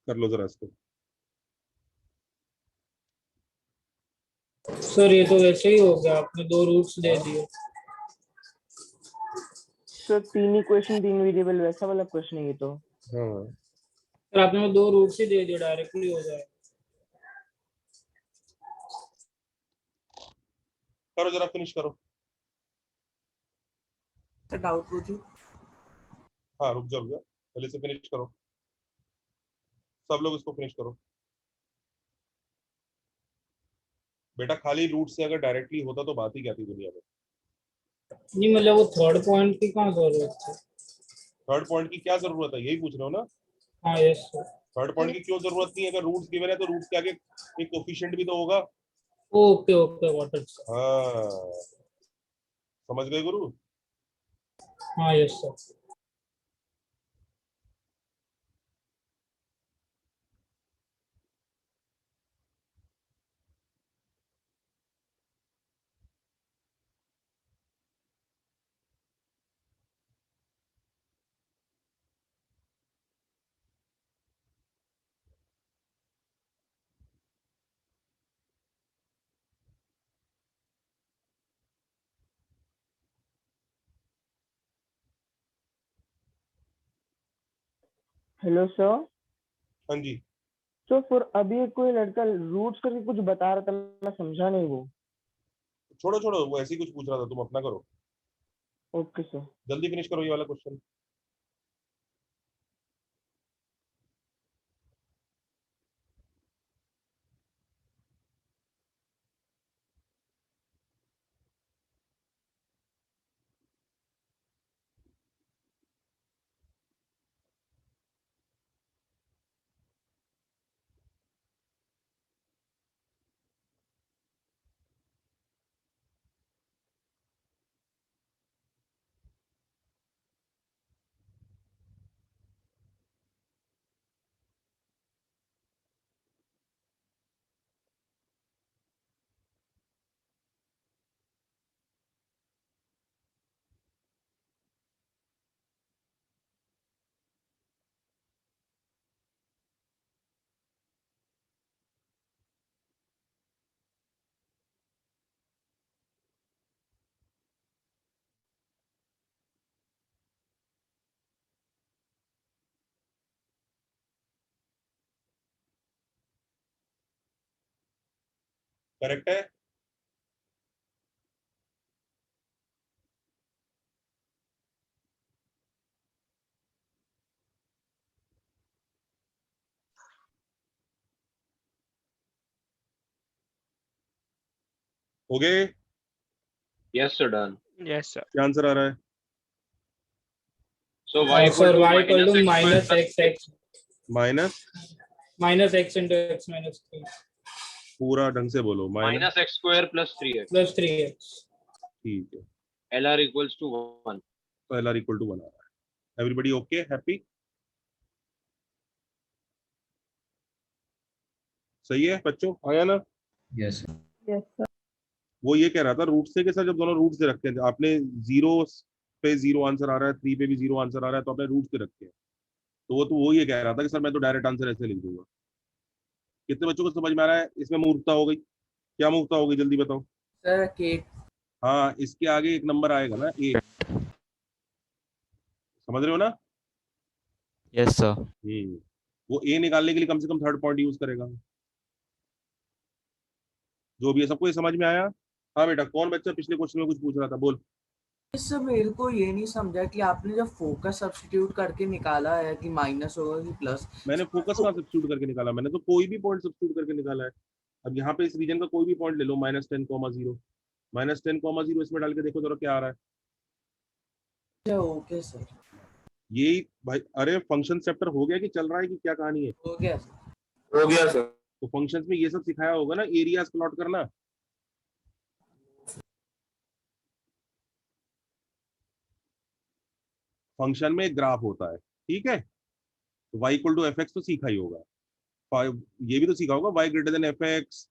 कर लो जरा इसको। सर ये तो वैसे ही हो गया, आपने दो रूट्स दे दिए। सर 3 इक्वेशन 3 वेरिएबल वैसा वाला क्वेश्चन है ये तो। हाँ सर आपने दो रूट्स ही दे दिए, डायरेक्टली हो जाए। करो जरा, फिनिश करो। डाउट पूछू? हाँ रुक जाओ, पहले से फिनिश करो, सब लोग इसको फिनिश करो। बेटा खाली रूट से अगर डायरेक्टली होता तो बात ही क्या थी दुनिया में। नहीं मतलब वो थर्ड पॉइंट की कहाँ जरूरत थी? थर्ड पॉइंट की क्या जरूरत है, यही पूछ रहे हो ना? हाँ यस सर। थर्ड पॉइंट की क्यों जरूरत नहीं है? अगर रूट्स गिवन है तो रूट्स के आगे एक कोफिशिएंट भी तो होगा। Okay okay got it sir. हाँ समझ गए गुरु? हाँ यस सर। Hello sir. हाँ जी। सर फिर अभी कोई लड़का रूट्स करके कुछ बता रहा था, मैं समझा नहीं वो। छोड़ो छोड़ो, वो ऐसे ही कुछ पूछ रहा था, तुम अपना करो, ओके सर। जल्दी फिनिश करो ये वाला क्वेश्चन। करेक्ट है? हो गए? Yes, sir, done. Yes, sir. क्या आंसर आ रहा है? So y Sir, equal to y equal to minus x square minus plus minus minus x into x minus 3 पूरा ढंग से बोलो, minus minus x square plus 3x. plus 3x. ठीक है, LR equals to 1. तो L R equal to 1 आ रहा है। Everybody okay, happy? सही है बच्चों, आया ना? Yes. Yes sir. वो ये कह रहा था रूट से के सर, जब दोनों रूट से रखते हैं, आपने 0 पे 0 आंसर आ रहा है, 3 पे भी 0 आंसर आ रहा है, तो आपने रूट से रखे हैं। तो वो ये कह रहा था कि सर मैं तो डायरेक्ट आंसर ऐसे लिख दूंगा। कितने बच्चों को समझ में आ रहा है? इसमें मूर्खता हो गई। क्या मूर्खता हो गई, जल्दी बताओ। सर के हाँ, इसके आगे एक नंबर आएगा ना, ए। समझ रहे हो ना? Yes sir. वो ए निकालने के लिए कम से कम थर्ड पॉइंट यूज करेगा। जो भी है, सबको ये समझ में आया? हाँ बेटा, कौन बच्चा पिछले क्वेश्चन में कुछ पूछ रहा था, बोल। सर मेरे को ये नहीं समझा कि आपने जब फोकस सब्स्टिट्यूट करके निकाला है कि माइनस होगा कि प्लस। मैंने फोकस कहाँ सब्स्टिट्यूट करके निकाला? मैंने तो कोई भी पॉइंट सब्स्टिट्यूट करके निकाला है। अब यहाँ पे इस रीजन का कोई भी पॉइंट ले लो, -10,0, -10,0 इसमें डाल के देखो जरा क्या आ रहा है। ओके सर, ये भाई, अरे फंक्शन चैप्टर हो गया कि चल रहा है कि क्या कहानी है? हो गया सर। हो गया सर। तो फंक्शंस में ये सब सिखाया होगा ना, एरियाज प्लॉट करना। फंक्शन में एक ग्राफ होता है, ठीक है? तो y इक्वल टू fx तो सीखा ही होगा। ये भी तो सीखा होगा y ग्रेटर देन fx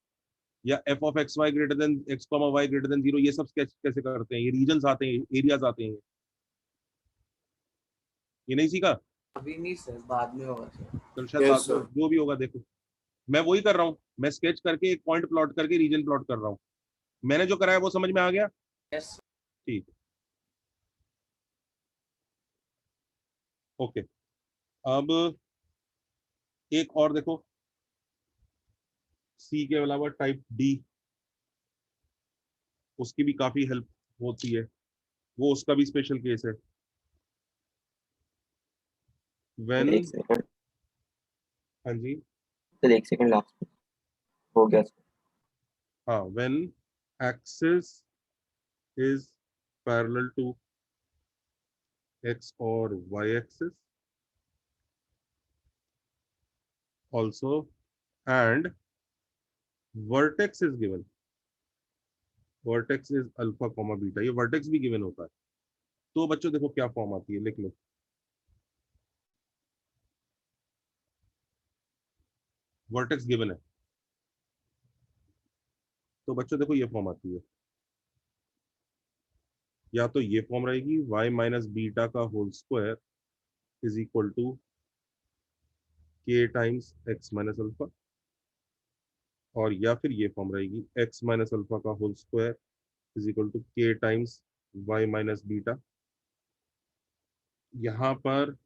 या f of x y greater than x y greater than 0। ये सब कैसे करते हैं? ये रीजन्स आते हैं, एरियाज आते हैं। ये नहीं सीखा? अभी नहीं सर, बाद में होगा सर। तो शायद बाद में जो भी होगा देखो, मैं वही कर रहा हूँ। मैं स्केच करके एक पॉइंट प्लॉट करके रीजन प्लॉट कर रहा हूँ। मैंने जो कराया वो समझ में आ गया? यस ठीक, ओके। अब एक और देखो, सी के अलावा टाइप डी, उसकी भी काफी हेल्प होती है। वो उसका भी स्पेशल केस है। व्हेन, हाँ जी, सर एक सेकंड लास्ट हो गया। हाँ, when axis is parallel to x और y axis also and vertex is given, vertex is alpha comma beta, ये vertex भी given होता है। तो बच्चों देखो क्या फॉर्म आती है, लिख लो। वर्टेक्स गिवन है, तो बच्चों देखो ये फॉर्म आती है। या तो ये फॉर्म रहेगी y माइनस बीटा का whole square is equal to k times x minus alpha, और या फिर ये फॉर्म रहेगी x माइनस अल्फा का whole square is equal to k times y minus beta. यहाँ पर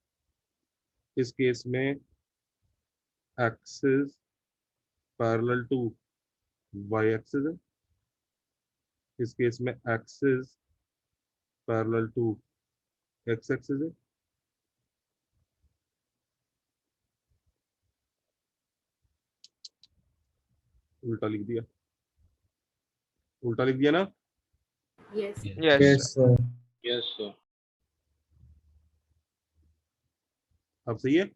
इस केस में axis parallel to y axis है, इस केस में axis parallel to x axis है। उल्टा लिख दिया, उल्टा लिख दिया ना? Yes. Yes, sir. Yes, sir. अब सही है?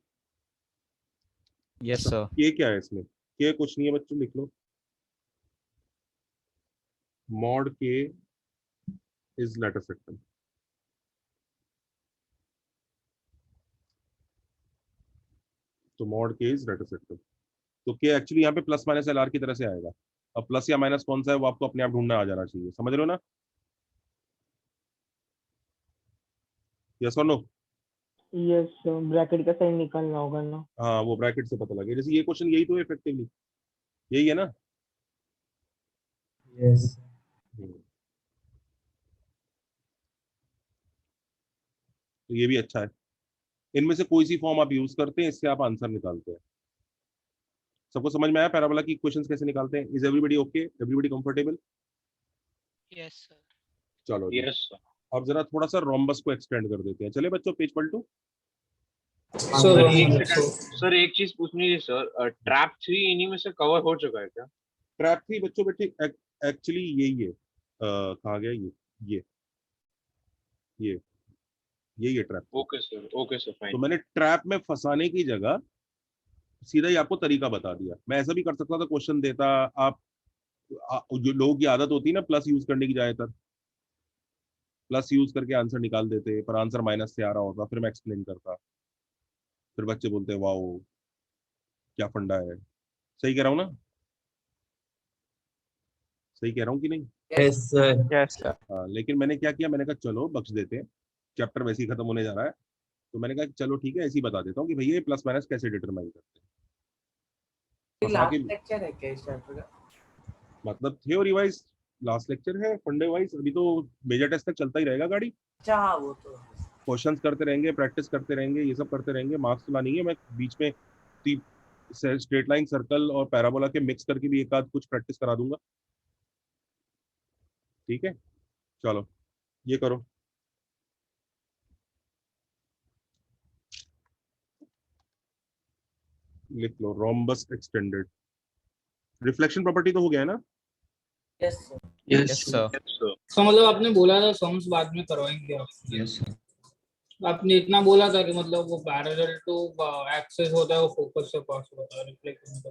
Yes sir. के क्या है इसमें? के कुछ नहीं है बच्चों, लिख लो। मॉड के इज लेटर सेक्टर। तो मॉड के इज लेटर सेक्टर। तो के एक्चुअली यहाँ पे प्लस माइनस एल आर की तरह से आएगा। अब प्लस या माइनस कौन सा है वो आपको अपने आप ढूंढना आ जाना चाहिए। समझ रहे हो ना? यस और नो? यस सर, ब्रैकेट का साइन निकालना होगा ना? हाँ, वो ब्रैकेट से पता लगे। जैसे ये क्वेश्चन यही तो है, इफेक्टिवली यही है ना? यस। तो ये भी अच्छा है। इनमें से कोई सी फॉर्म आप यूज करते हैं, इससे आप आंसर निकालते हैं। सबको समझ में आया पैराबोला की इक्वेशंस कैसे निकालते हैं? Is everybody okay? Everybody comfortable? Yes, sir. चलो जी। Yes, sir. अब जरा थोड़ा सा रोम्बस को एक्सटेंड कर देते हैं। चले बच्चों, पेज पलटो। सर एक चीज पूछनी है सर, ट्रैप 3 इन्हीं में से कवर हो चुका है क्या? ट्रैप 3 बच्चों बेटे एक्चुअली यही है। कहाँ गया ये ये ये ट्रैप। ओके सर तो फाइन। मैंने ट्रैप में फंसाने की जगह सीधा ही आपको तरीका बता दिया। मैं ऐसा भी कर सकता था, क्वेश्चन देता आप जो लोगों की आदत होती है ना प्लस यूज करने की, ज्यादातर प्लस यूज करके आंसर निकाल देते, पर आंसर माइनस से आ रहा होता, फिर मैं एक्सप्लेन करता, फिर बच्चे बोलते वाओ क्या फंडा है। सही कह रहा हूँ ना? सही कह रहा हूँ कि नहीं? Yes, sir. Yes, sir. हाँ, लेकिन मैंने क्या किया, मैंने कहा चलो बख्श देते हैं, चैप्टर वैसे ही खत्म होने जा रहा है, तो मैंने कहा चलो ठीक है ऐसे ही बता देता हूँ कि भैया ये प्लस माइनस कैसे डिटरमाइन करते हैं। फंसा के लास्ट लेक्चर है क्या इस चैप्टर का? मतलब थ्योरी वाइज लास्ट लेक्चर है, फंडे वाइज अभी तो मेजर टेस्ट तक चलता ही रहेगा गाड़ी। अच्छा हाँ वो तो क्वेश्चंस करते रहेंगे, प्रैक्टिस करते रहेंगे, ये सब करते रहेंगे। मार्क्स तो लानी है। मैं बीच में स्ट्रेट लाइन, सर्कल और पैराबोला के मिक्स करके भी एक आध कुछ प्रैक्टिस करा दूंगा। ठीक है, चलो ये करो। लिख लो रोम्बस एक्सटेंडेड। रिफ्लेक्शन प्रॉपर्टी तो हो गया है ना? Yes sir. Yes, sir. तो मतलब आपने बोला था सम्स बाद में करवाएंगे आप। Yes, sir. आपने इतना बोला था कि मतलब वो पैरेलल टू एक्सेस होता है, वो फोकस से पास होता है, रिफ्लेक्शन का।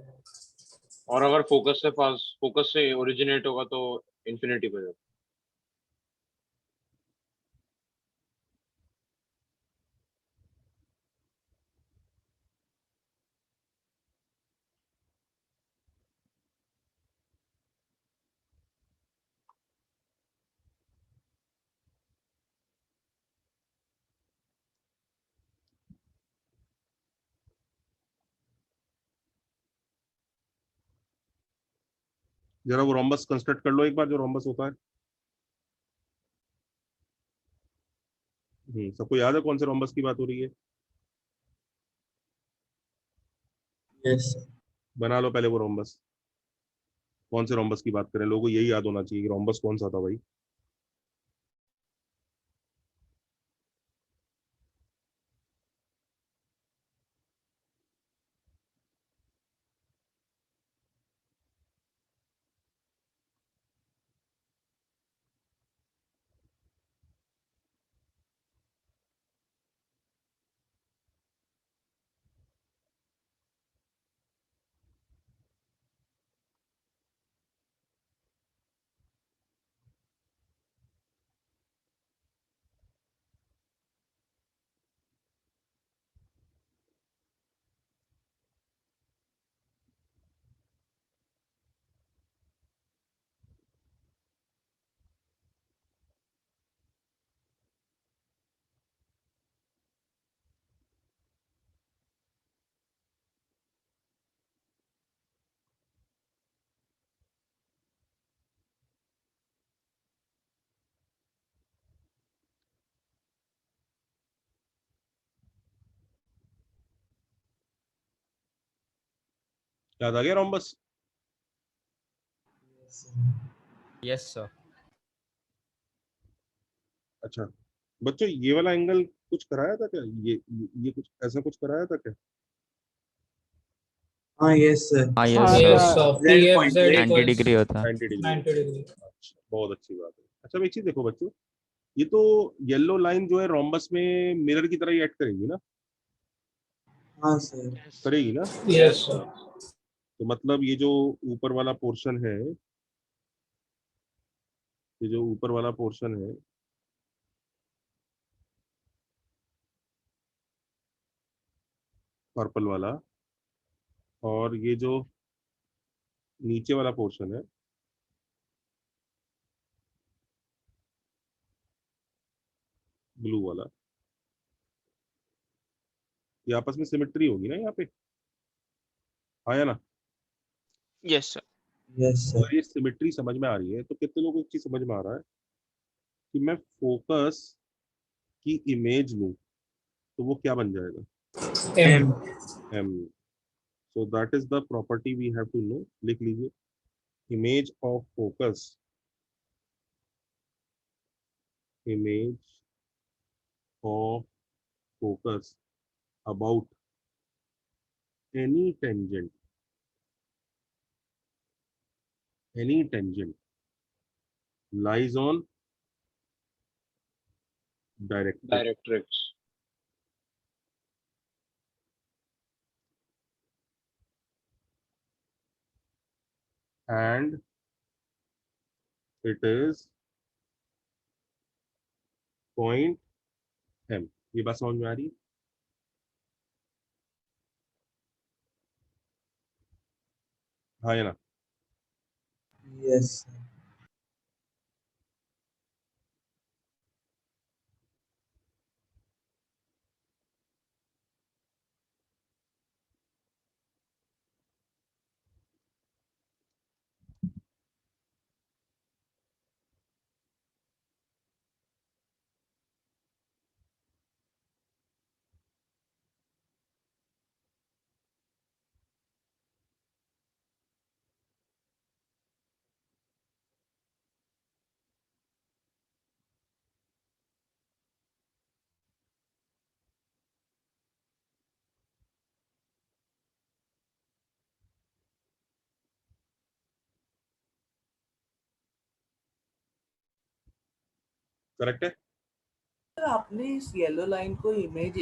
और अगर फोकस से ओरिजिनेट होगा तो इन्फिनिटी पे जाता। जरा वो रोम्बस कंस्ट्रक्ट कर लो एक बार, जो रोम्बस होता है। सबको याद है कौन से रोम्बस की बात हो रही है? Yes, sir. बना लो पहले वो रोम्बस। कौन से रोम्बस की बात करें, लोगों को यही याद होना चाहिए कि रोम्बस कौन सा था भाई। याद आ गया रोम्बस? Yes, sir. अच्छा बच्चों, ये वाला एंगल कुछ कराया था क्या? ये कुछ ऐसा कुछ कराया था क्या? हाँ, yes, sir. हाँ, हाँ yes, Yes, sir. Sir. sir. PFZ 90 equals degree होता है। 90 डिग्री। 90 डिग्री। अच्छा, बहुत अच्छी बात है। अच्छा अब एक चीज देखो बच्चों, ये तो येलो लाइन जो है रोम्बस में मिरर की तरह ही एक्ट करेगी ना? हाँ, sir. करेगी ना? Yes, sir. तो मतलब ये जो ऊपर वाला पोर्शन है, ये जो ऊपर वाला पोर्शन है, पर्पल वाला, और ये जो नीचे वाला पोर्शन है, ब्लू वाला, ये आपस में सिमेट्री होगी ना यहाँ पे? हाँ या ना? Yes, sir. Yes, sir. अगर ये सिमेट्री समझ में आ रही है तो कितने लोगों को एक चीज समझ में आ रहा है कि मैं फोकस की इमेज लूं तो वो क्या बन जाएगा? M. M. So that is the property we have to know. लिख लीजिए, image of focus, image of focus about any tangent, any tangent lies on directrix. Directrix. And it is point M. ये बात समझ में आ रही है? हाँ या ना? Yes. करेक्ट है? सर आपने इस येलो लाइन को इमेज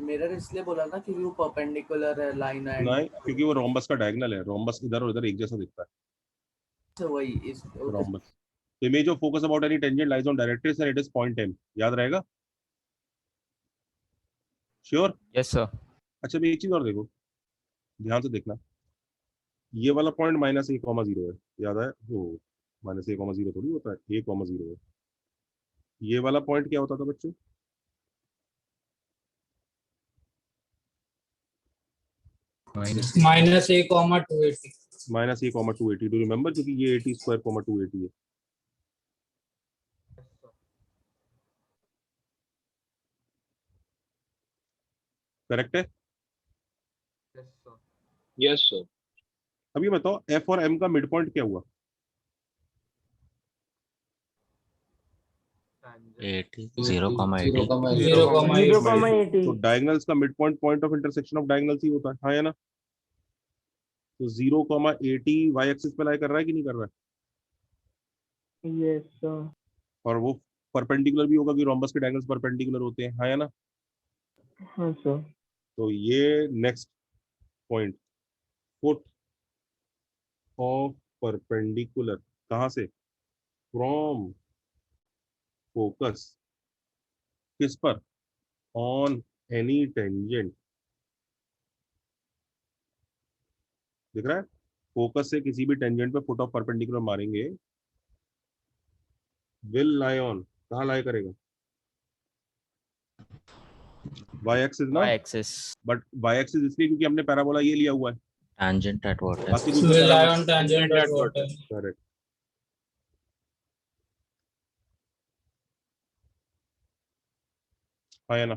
मिरर इसलिए बोला ना क्योंकि वो परपेंडिकुलर है लाइन एंड नहीं, क्योंकि वो रोम्बस का डायगोनल है। रोम्बस इधर और इधर एक जैसा दिखता है। तो वही इस rhombus image of focus about any tangent lies on directrix and it is point M. याद रहेगा? श्योर? Yes sir. अच्छा, मैं एक चीज और देखो, ध्यान से देखना, ये वाला पॉइंट -a,0 है, याद है? वो -a,0 थोड़ी होता है, a,0 है। ये वाला पॉइंट क्या होता था बच्चों? minus a comma 280. -a,280. Do remember? क्योंकि ये 80 स्क्वायर 280 है। करेक्ट है? Yes sir. अभी बताओ F और M का मिड पॉइंट क्या हुआ? 80 0,80 0,80 तो डायगोनल्स का mid point point of intersection of diagonals ही होता है, हाँ या ना? तो 0,80 y एक्सिस पे लाई कर रहा है कि नहीं कर रहा है? यस सर और वो परपेंडिकुलर भी होगा कि रोम्बस के डायगोनल्स परपेंडिकुलर होते हैं, हाँ या ना? हाँ सर तो ये next point foot of perpendicular कहाँ से? फ्रॉम फोकस किस पर? On any tangent. दिख रहा है? फोकस से किसी भी टेंजेंट पे फुट ऑफ परपेंडिकुलर मारेंगे, विल लाई ऑन, कहाँ लाई करेगा? y एक्सिस ना? Y axis. But y axis इसलिए क्योंकि हमने पैराबोला ये लिया हुआ है, tangent at what बाकी is कुछ भी Will lie parabola. on tangent at water. Correct. हाँ या ना?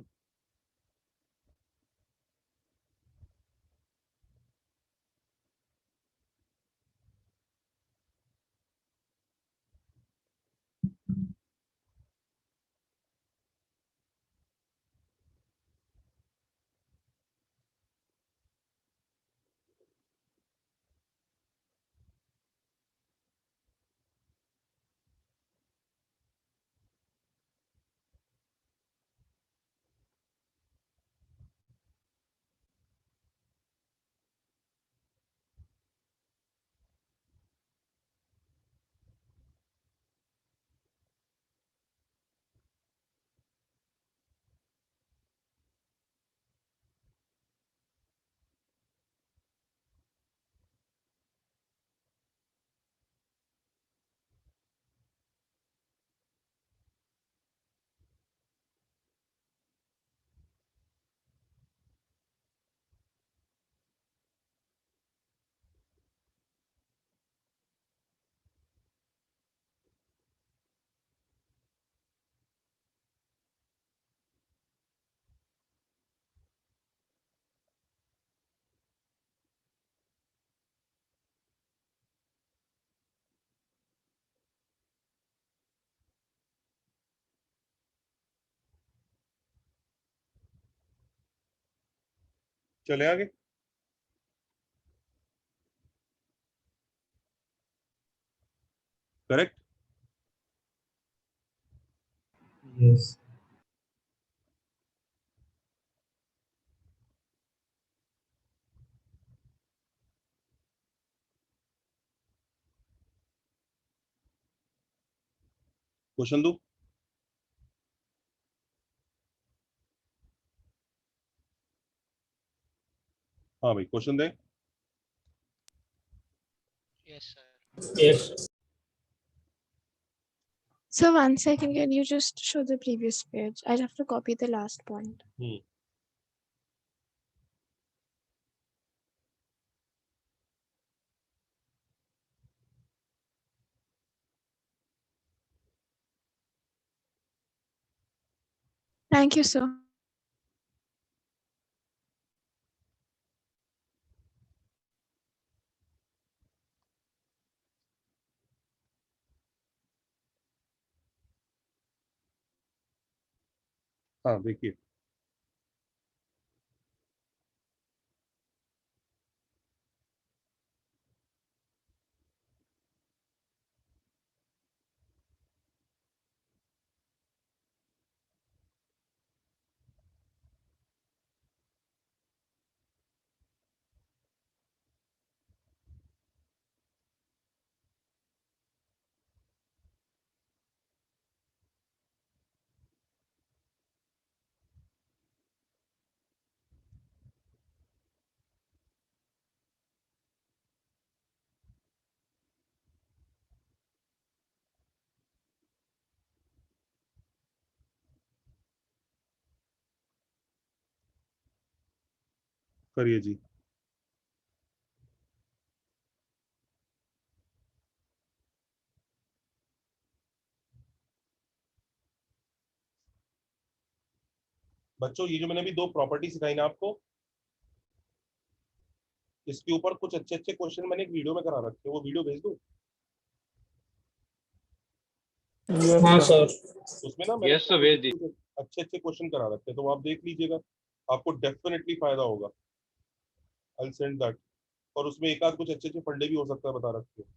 चले आगे। करेक्ट। Yes. क्वेश्चन दो। हाँ भाई question they. Yes, sir. Yes. So 1 second, can you just show the previous page? I'll have to copy the last point. Thank you, sir. हाँ देखिए, करिए जी। बच्चों ये जो मैंने अभी दो प्रॉपर्टी सिखाई ना आपको, इसके ऊपर कुछ अच्छे अच्छे क्वेश्चन मैंने एक वीडियो में करा रखे हैं, वो वीडियो भेज दूं? हाँ सर। उसमें ना मैंने यस सर भेज दी। कुछ अच्छे अच्छे क्वेश्चन करा रखे हैं, तो वो आप देख लीजिएगा, आपको डेफिनेटली फायदा होगा। I send that. और उसमें एक आध कुछ अच्छे अच्छे फंडे भी हो सकता है, बता रखे हैं।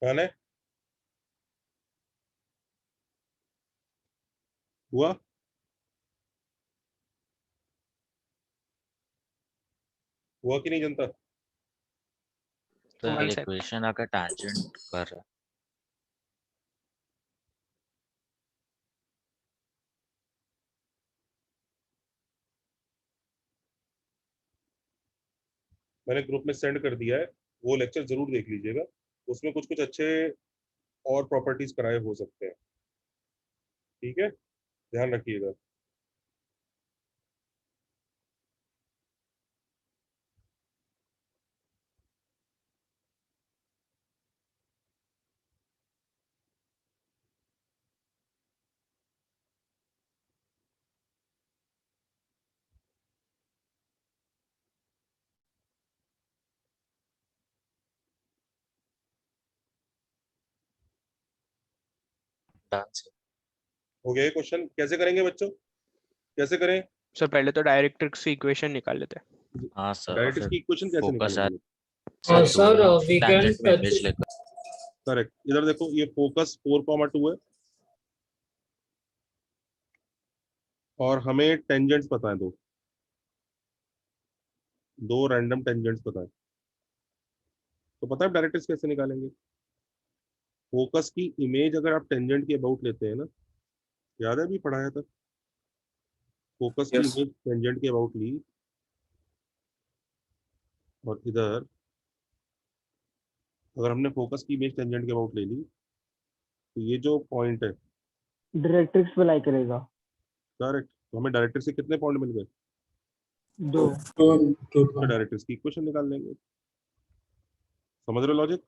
कौन है? हुआ? हुआ कि नहीं जनता? तो One sec. इक्वेशन अगर टैंजेंट कर रहा है, मैंने ग्रुप में सेंड कर दिया है, वो लेक्चर जरूर देख लीजिएगा। उसमें कुछ कुछ अच्छे और प्रॉपर्टीज कराए हो सकते हैं, ठीक है, ध्यान रखिएगा। हो गया ये क्वेश्चन? कैसे करेंगे बच्चों, कैसे करें? सर पहले तो डायरेक्ट्रिक्स की इक्वेशन निकाल लेते हैं। हाँ सर, और डायरेक्ट्रिक्स फिर की इक्वेशन कैसे फोकस निकालेंगे? सर वी कैन tangent में टच इमेज लेकर। करेक्ट, इधर देखो ये फोकस 4,2 है और हमें टेंजेंट्स पता है, दो रैंडम टेंजेंट्स पता है। तो पता है डायरेक्ट्रिक्स कैसे निकालेंगे? फोकस की इमेज अगर आप टेंजेंट के अबाउट लेते हैं ना, याद है अभी पढ़ाया था, फोकस की इमेज टेंजेंट के अबाउट ली और इधर अगर हमने फोकस की इमेज टेंजेंट के अबाउट ले ली तो ये जो पॉइंट है डायरेक्ट्रिक्स पे लाई करेगा। करेक्ट, तो हमें डायरेक्ट्रिक्स से कितने पॉइंट मिल गए? 2 तो डायरेक्ट्रिक्स की इक्वेशन निकाल लेंगे। समझ रहे हो लॉजिक?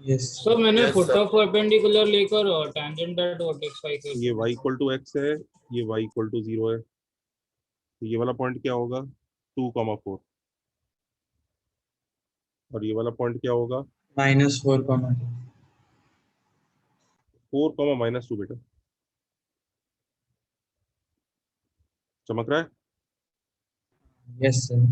सर मैंने फुट ऑफ परपेंडिकुलर लेकर टेंजेंट एट वर्टेक्स का इक्वेशन ये y इक्वल टू एक्स है, ये y इक्वल टू 0 है, तो ये वाला पॉइंट क्या होगा? 2,4 और ये वाला पॉइंट क्या होगा? -4, 4,-2 बेटा, चमक रहा है? Yes sir.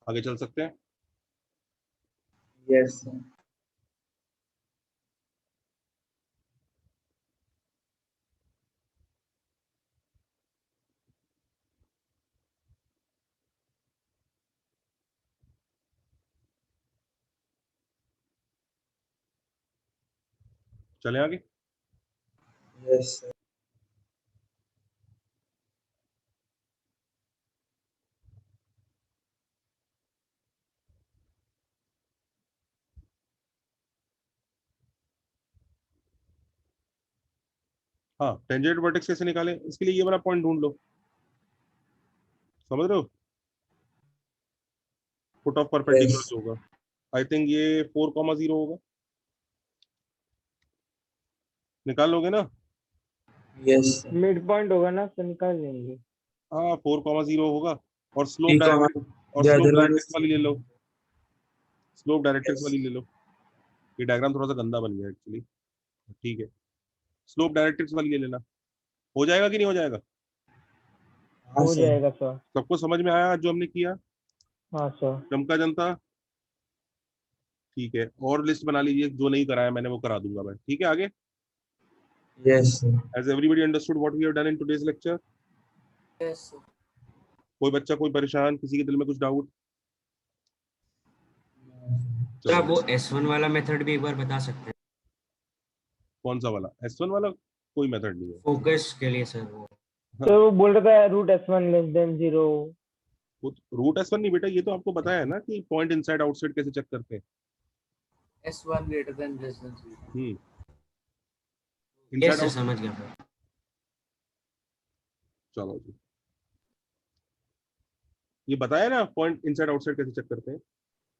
आगे चल सकते हैं? Yes sir. चले आगे? Yes sir. हाँ, टेंजेंट वर्टेक्स कैसे निकालें? इसके लिए ये वाला पॉइंट ढूंढ लो, समझ रहे हो? फुट ऑफ परपेंडिकुलर जो होगा, आई थिंक ये 4,0 होगा, निकाल लोगे ना? यस मिड पॉइंट होगा ना तो निकाल लेंगे। हाँ 4,0 होगा और स्लोप T, डायरेक्ट्रिक्स वाली ले लो, स्लोप डायरेक्ट्रिक्स वाली ले लो। ये डायग्राम थोड़ा सा गंदा बन गया एक्चुअली, ठीक है, स्लोप डायरेक्ट्रिक्स वाली ले लेना। हो जाएगा कि नहीं हो जाएगा? हो जाएगा सर। सबको समझ में आया जो हमने किया? हाँ सर। चमका जनता? ठीक है, और लिस्ट बना लीजिए, जो नहीं कराया मैंने वो करा दूंगा मैं, ठीक है? आगे, yes sir. Has everybody understood what we have done in today's lecture? Yes sir. कोई बच्चा कोई परेशान, किसी के दिल में कुछ डाउट? सर आप वो S1 वाला मेथड भी एक बार बता सकते हैं? कौन सा वाला? S1 वाला? कोई मेथड नहीं है फोकस के लिए सर वो। तो वो बोल रहा था root S1 less than 0। Root S1 नहीं बेटा, ये तो आपको बताया है ना कि पॉइंट इनसाइड आउटसाइड कैसे चेक करते हैं। S1 greater than less than 0. Yes sir समझ गया सर। चलो जी, ये बताया ना पॉइंट इनसाइड आउटसाइड कैसे चेक करते हैं।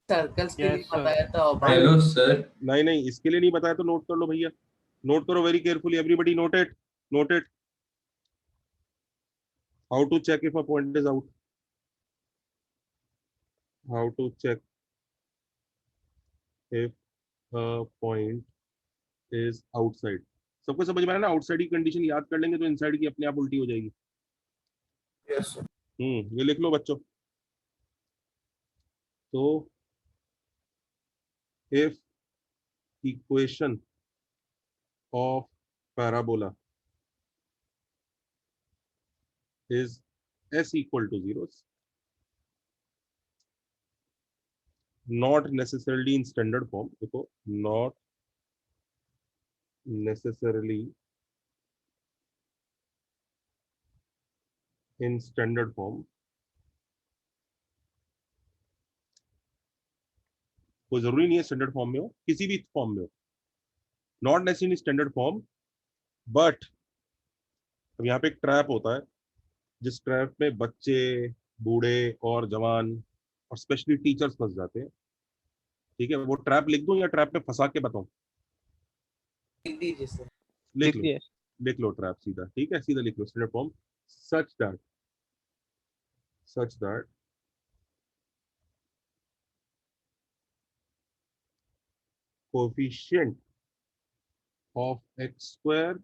सर्कल्स के लिए Yes, sir. बताया था। Hello sir. नहीं नहीं, इसके लिए नहीं बताया तो नोट कर लो भैया, नोट करो very carefully, everybody note it, note it. How to check if a point is out, how to check if a point is outside. सबको समझ में आया ना? आउटसाइड की कंडीशन याद कर लेंगे तो इनसाइड की अपने आप उल्टी हो जाएगी। Yes sir. ये लिख लो बच्चों। तो if equation of parabola is s equal to 0, not necessarily in standard form, देखो, not necessarily in standard form, कोई जरूरी नहीं है स्टैंडर्ड फॉर्म में हो, किसी भी फॉर्म में हो, not necessary standard form, but अब यहाँ पे एक ट्रैप होता है, जिस ट्रैप में बच्चे, बूढ़े और जवान और स्पेशली टीचर्स फंस जाते हैं। ठीक है, वो ट्रैप लिख दूं या ट्रैप में फंसा के बताऊं? लिख दीजिए सर। लिख लो, लिख लो ट्रैप सीधा। ठीक है, सीधा लिख लो standard form, such that coefficient of x square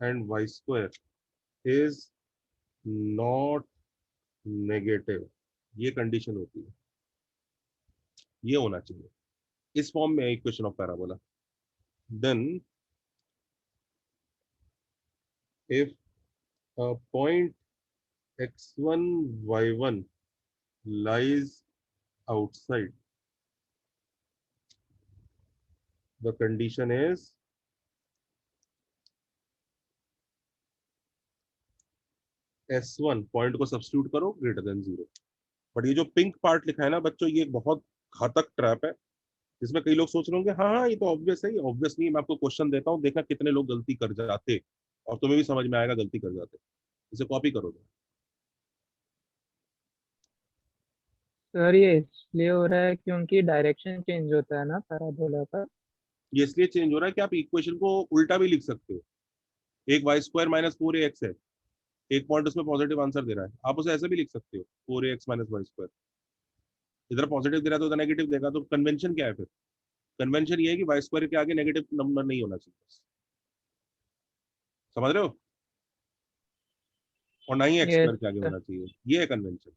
and y square is not negative। ये कंडीशन होती है, ये होना चाहिए इस फॉर्म में equation of parabola. Then if a point x1 y1 lies outside, the condition is s1 point को substitute करो ग्रेटर देन 0। बट ये जो पिंक पार्ट लिखा है ना बच्चों, ये एक बहुत घातक ट्रैप है, जिसमें कई लोग सोच रहे होंगे हाँ हाँ ये तो ऑब्वियस है। ये ऑब्वियस नहीं है, मैं आपको क्वेश्चन देता हूँ, देखना कितने लोग गलती कर जाते, और तुम्हें भी समझ में आएगा गलती कर जाते। इसे कॉपी करोगे। सर ये इसलिए हो रहा है क्योंकि डायरेक्शन चेंज होता है ना पैराबोला का। ये इसलिए चेंज हो रहा है कि आप इक्वेशन को उल्टा भी लिख सकते हो। एक वाई स्क्वायर माइनस 4ax है, एक पॉइंट उसमें पॉजिटिव आंसर दे रहा है, आप उसे ऐसे भी लिख सकते हो 4ax माइनस वाई स्क्वायर। इधर पॉजिटिव दे रहा है तो उधर नेगेटिव देगा, तो कन्वेंशन क्या है फिर? कन्वेंशन ये है कि वाई स्क्वायर के आगे नेगेटिव नंबर नहीं होना चाहिए, समझ रहे हो? और ना ही एक्स यस स्क्वायर के आगे सर। होना चाहिए, ये है कन्वेंशन।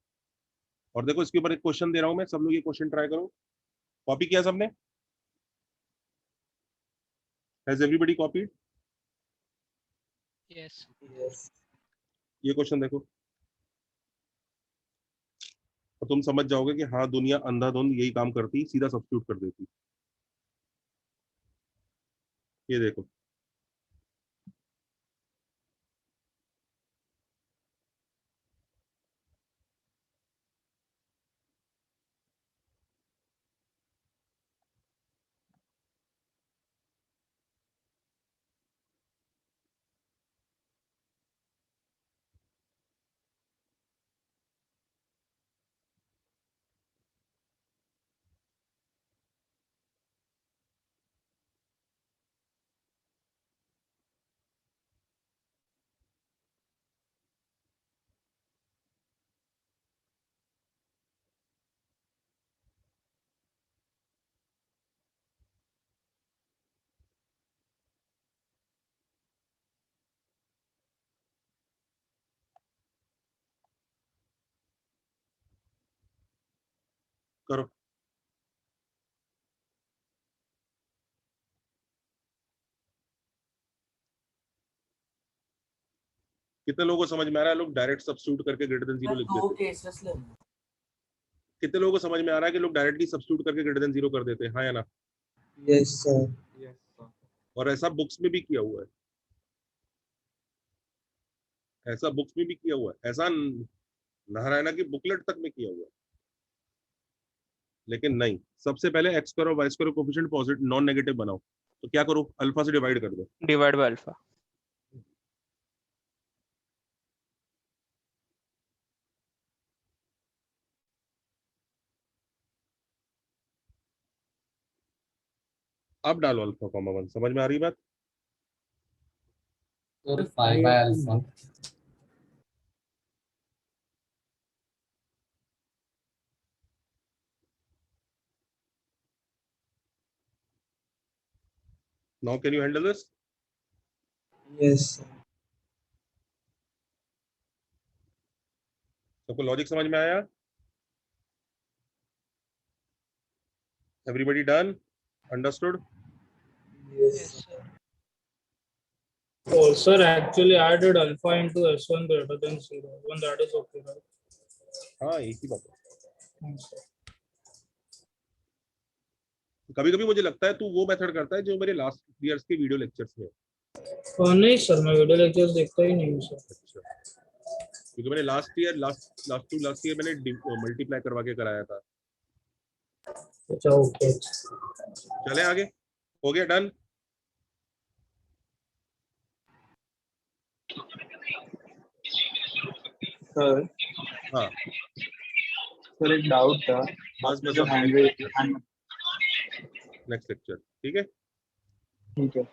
और देखो इसके ऊपर एक क्वेश्चन दे रहा हूं मैं, सब लोग ये क्वेश्चन ट्राई करो। कॉपी किया सबने? Has everybody copied? Yes. ये क्वेश्चन देखो, और तुम समझ जाओगे कि हाँ दुनिया अंधाधुंध यही काम करती, सीधा सब्स्टिट्यूट कर देती। ये देखो, करो। कितने लोगों को समझ में आ रहा है लोग डायरेक्ट सब्स्टिट्यूट करके ग्रेटर देन 0 लिख दो देते? केसेस लेना। कितने लोगों को समझ में आ रहा है कि लोग डायरेक्टली सब्स्टिट्यूट करके ग्रेटर देन 0 कर देते हैं, हाँ या ना? Yes sir. और ऐसा बुक्स में भी किया हुआ है, ऐसा बुक्स में भी किया हुआ है, ऐसा नारायणा की बुकलेट तक में किया हुआ है। लेकिन नहीं, सबसे पहले एक्स स्क्वायर और y square coefficient positive non negative बनाओ। तो क्या करो, अल्फा से डिवाइड कर दो। Divide by alpha. अब डालो अल्फा कॉमा 1, समझ में आ रही बात? Sir 5 by alpha. Now can you handle this? Yes सबको लॉजिक समझ में आया? Everybody done? Understood? Oh, sir, actually I did alpha into S1 greater than 0. When that is okay, right? हाँ एक ही बात है। Thanks, sir. कभी कभी मुझे लगता है तू वो मेथड करता है जो मेरे लास्ट ईयर्स के वीडियो लेक्चर्स में है। नहीं सर, मैं वीडियो लेक्चर्स देखता ही नहीं हूँ सर। अच्छा, क्योंकि मैंने लास्ट ईयर मैंने मल्टीप्लाई करवा के कराया था। अच्छा ओके। चले आगे, हो गया डन? सर हाँ सर एक डाउट था, बस जो हैंड नेक्स्ट लेक्चर, ठीक है? ठीक है।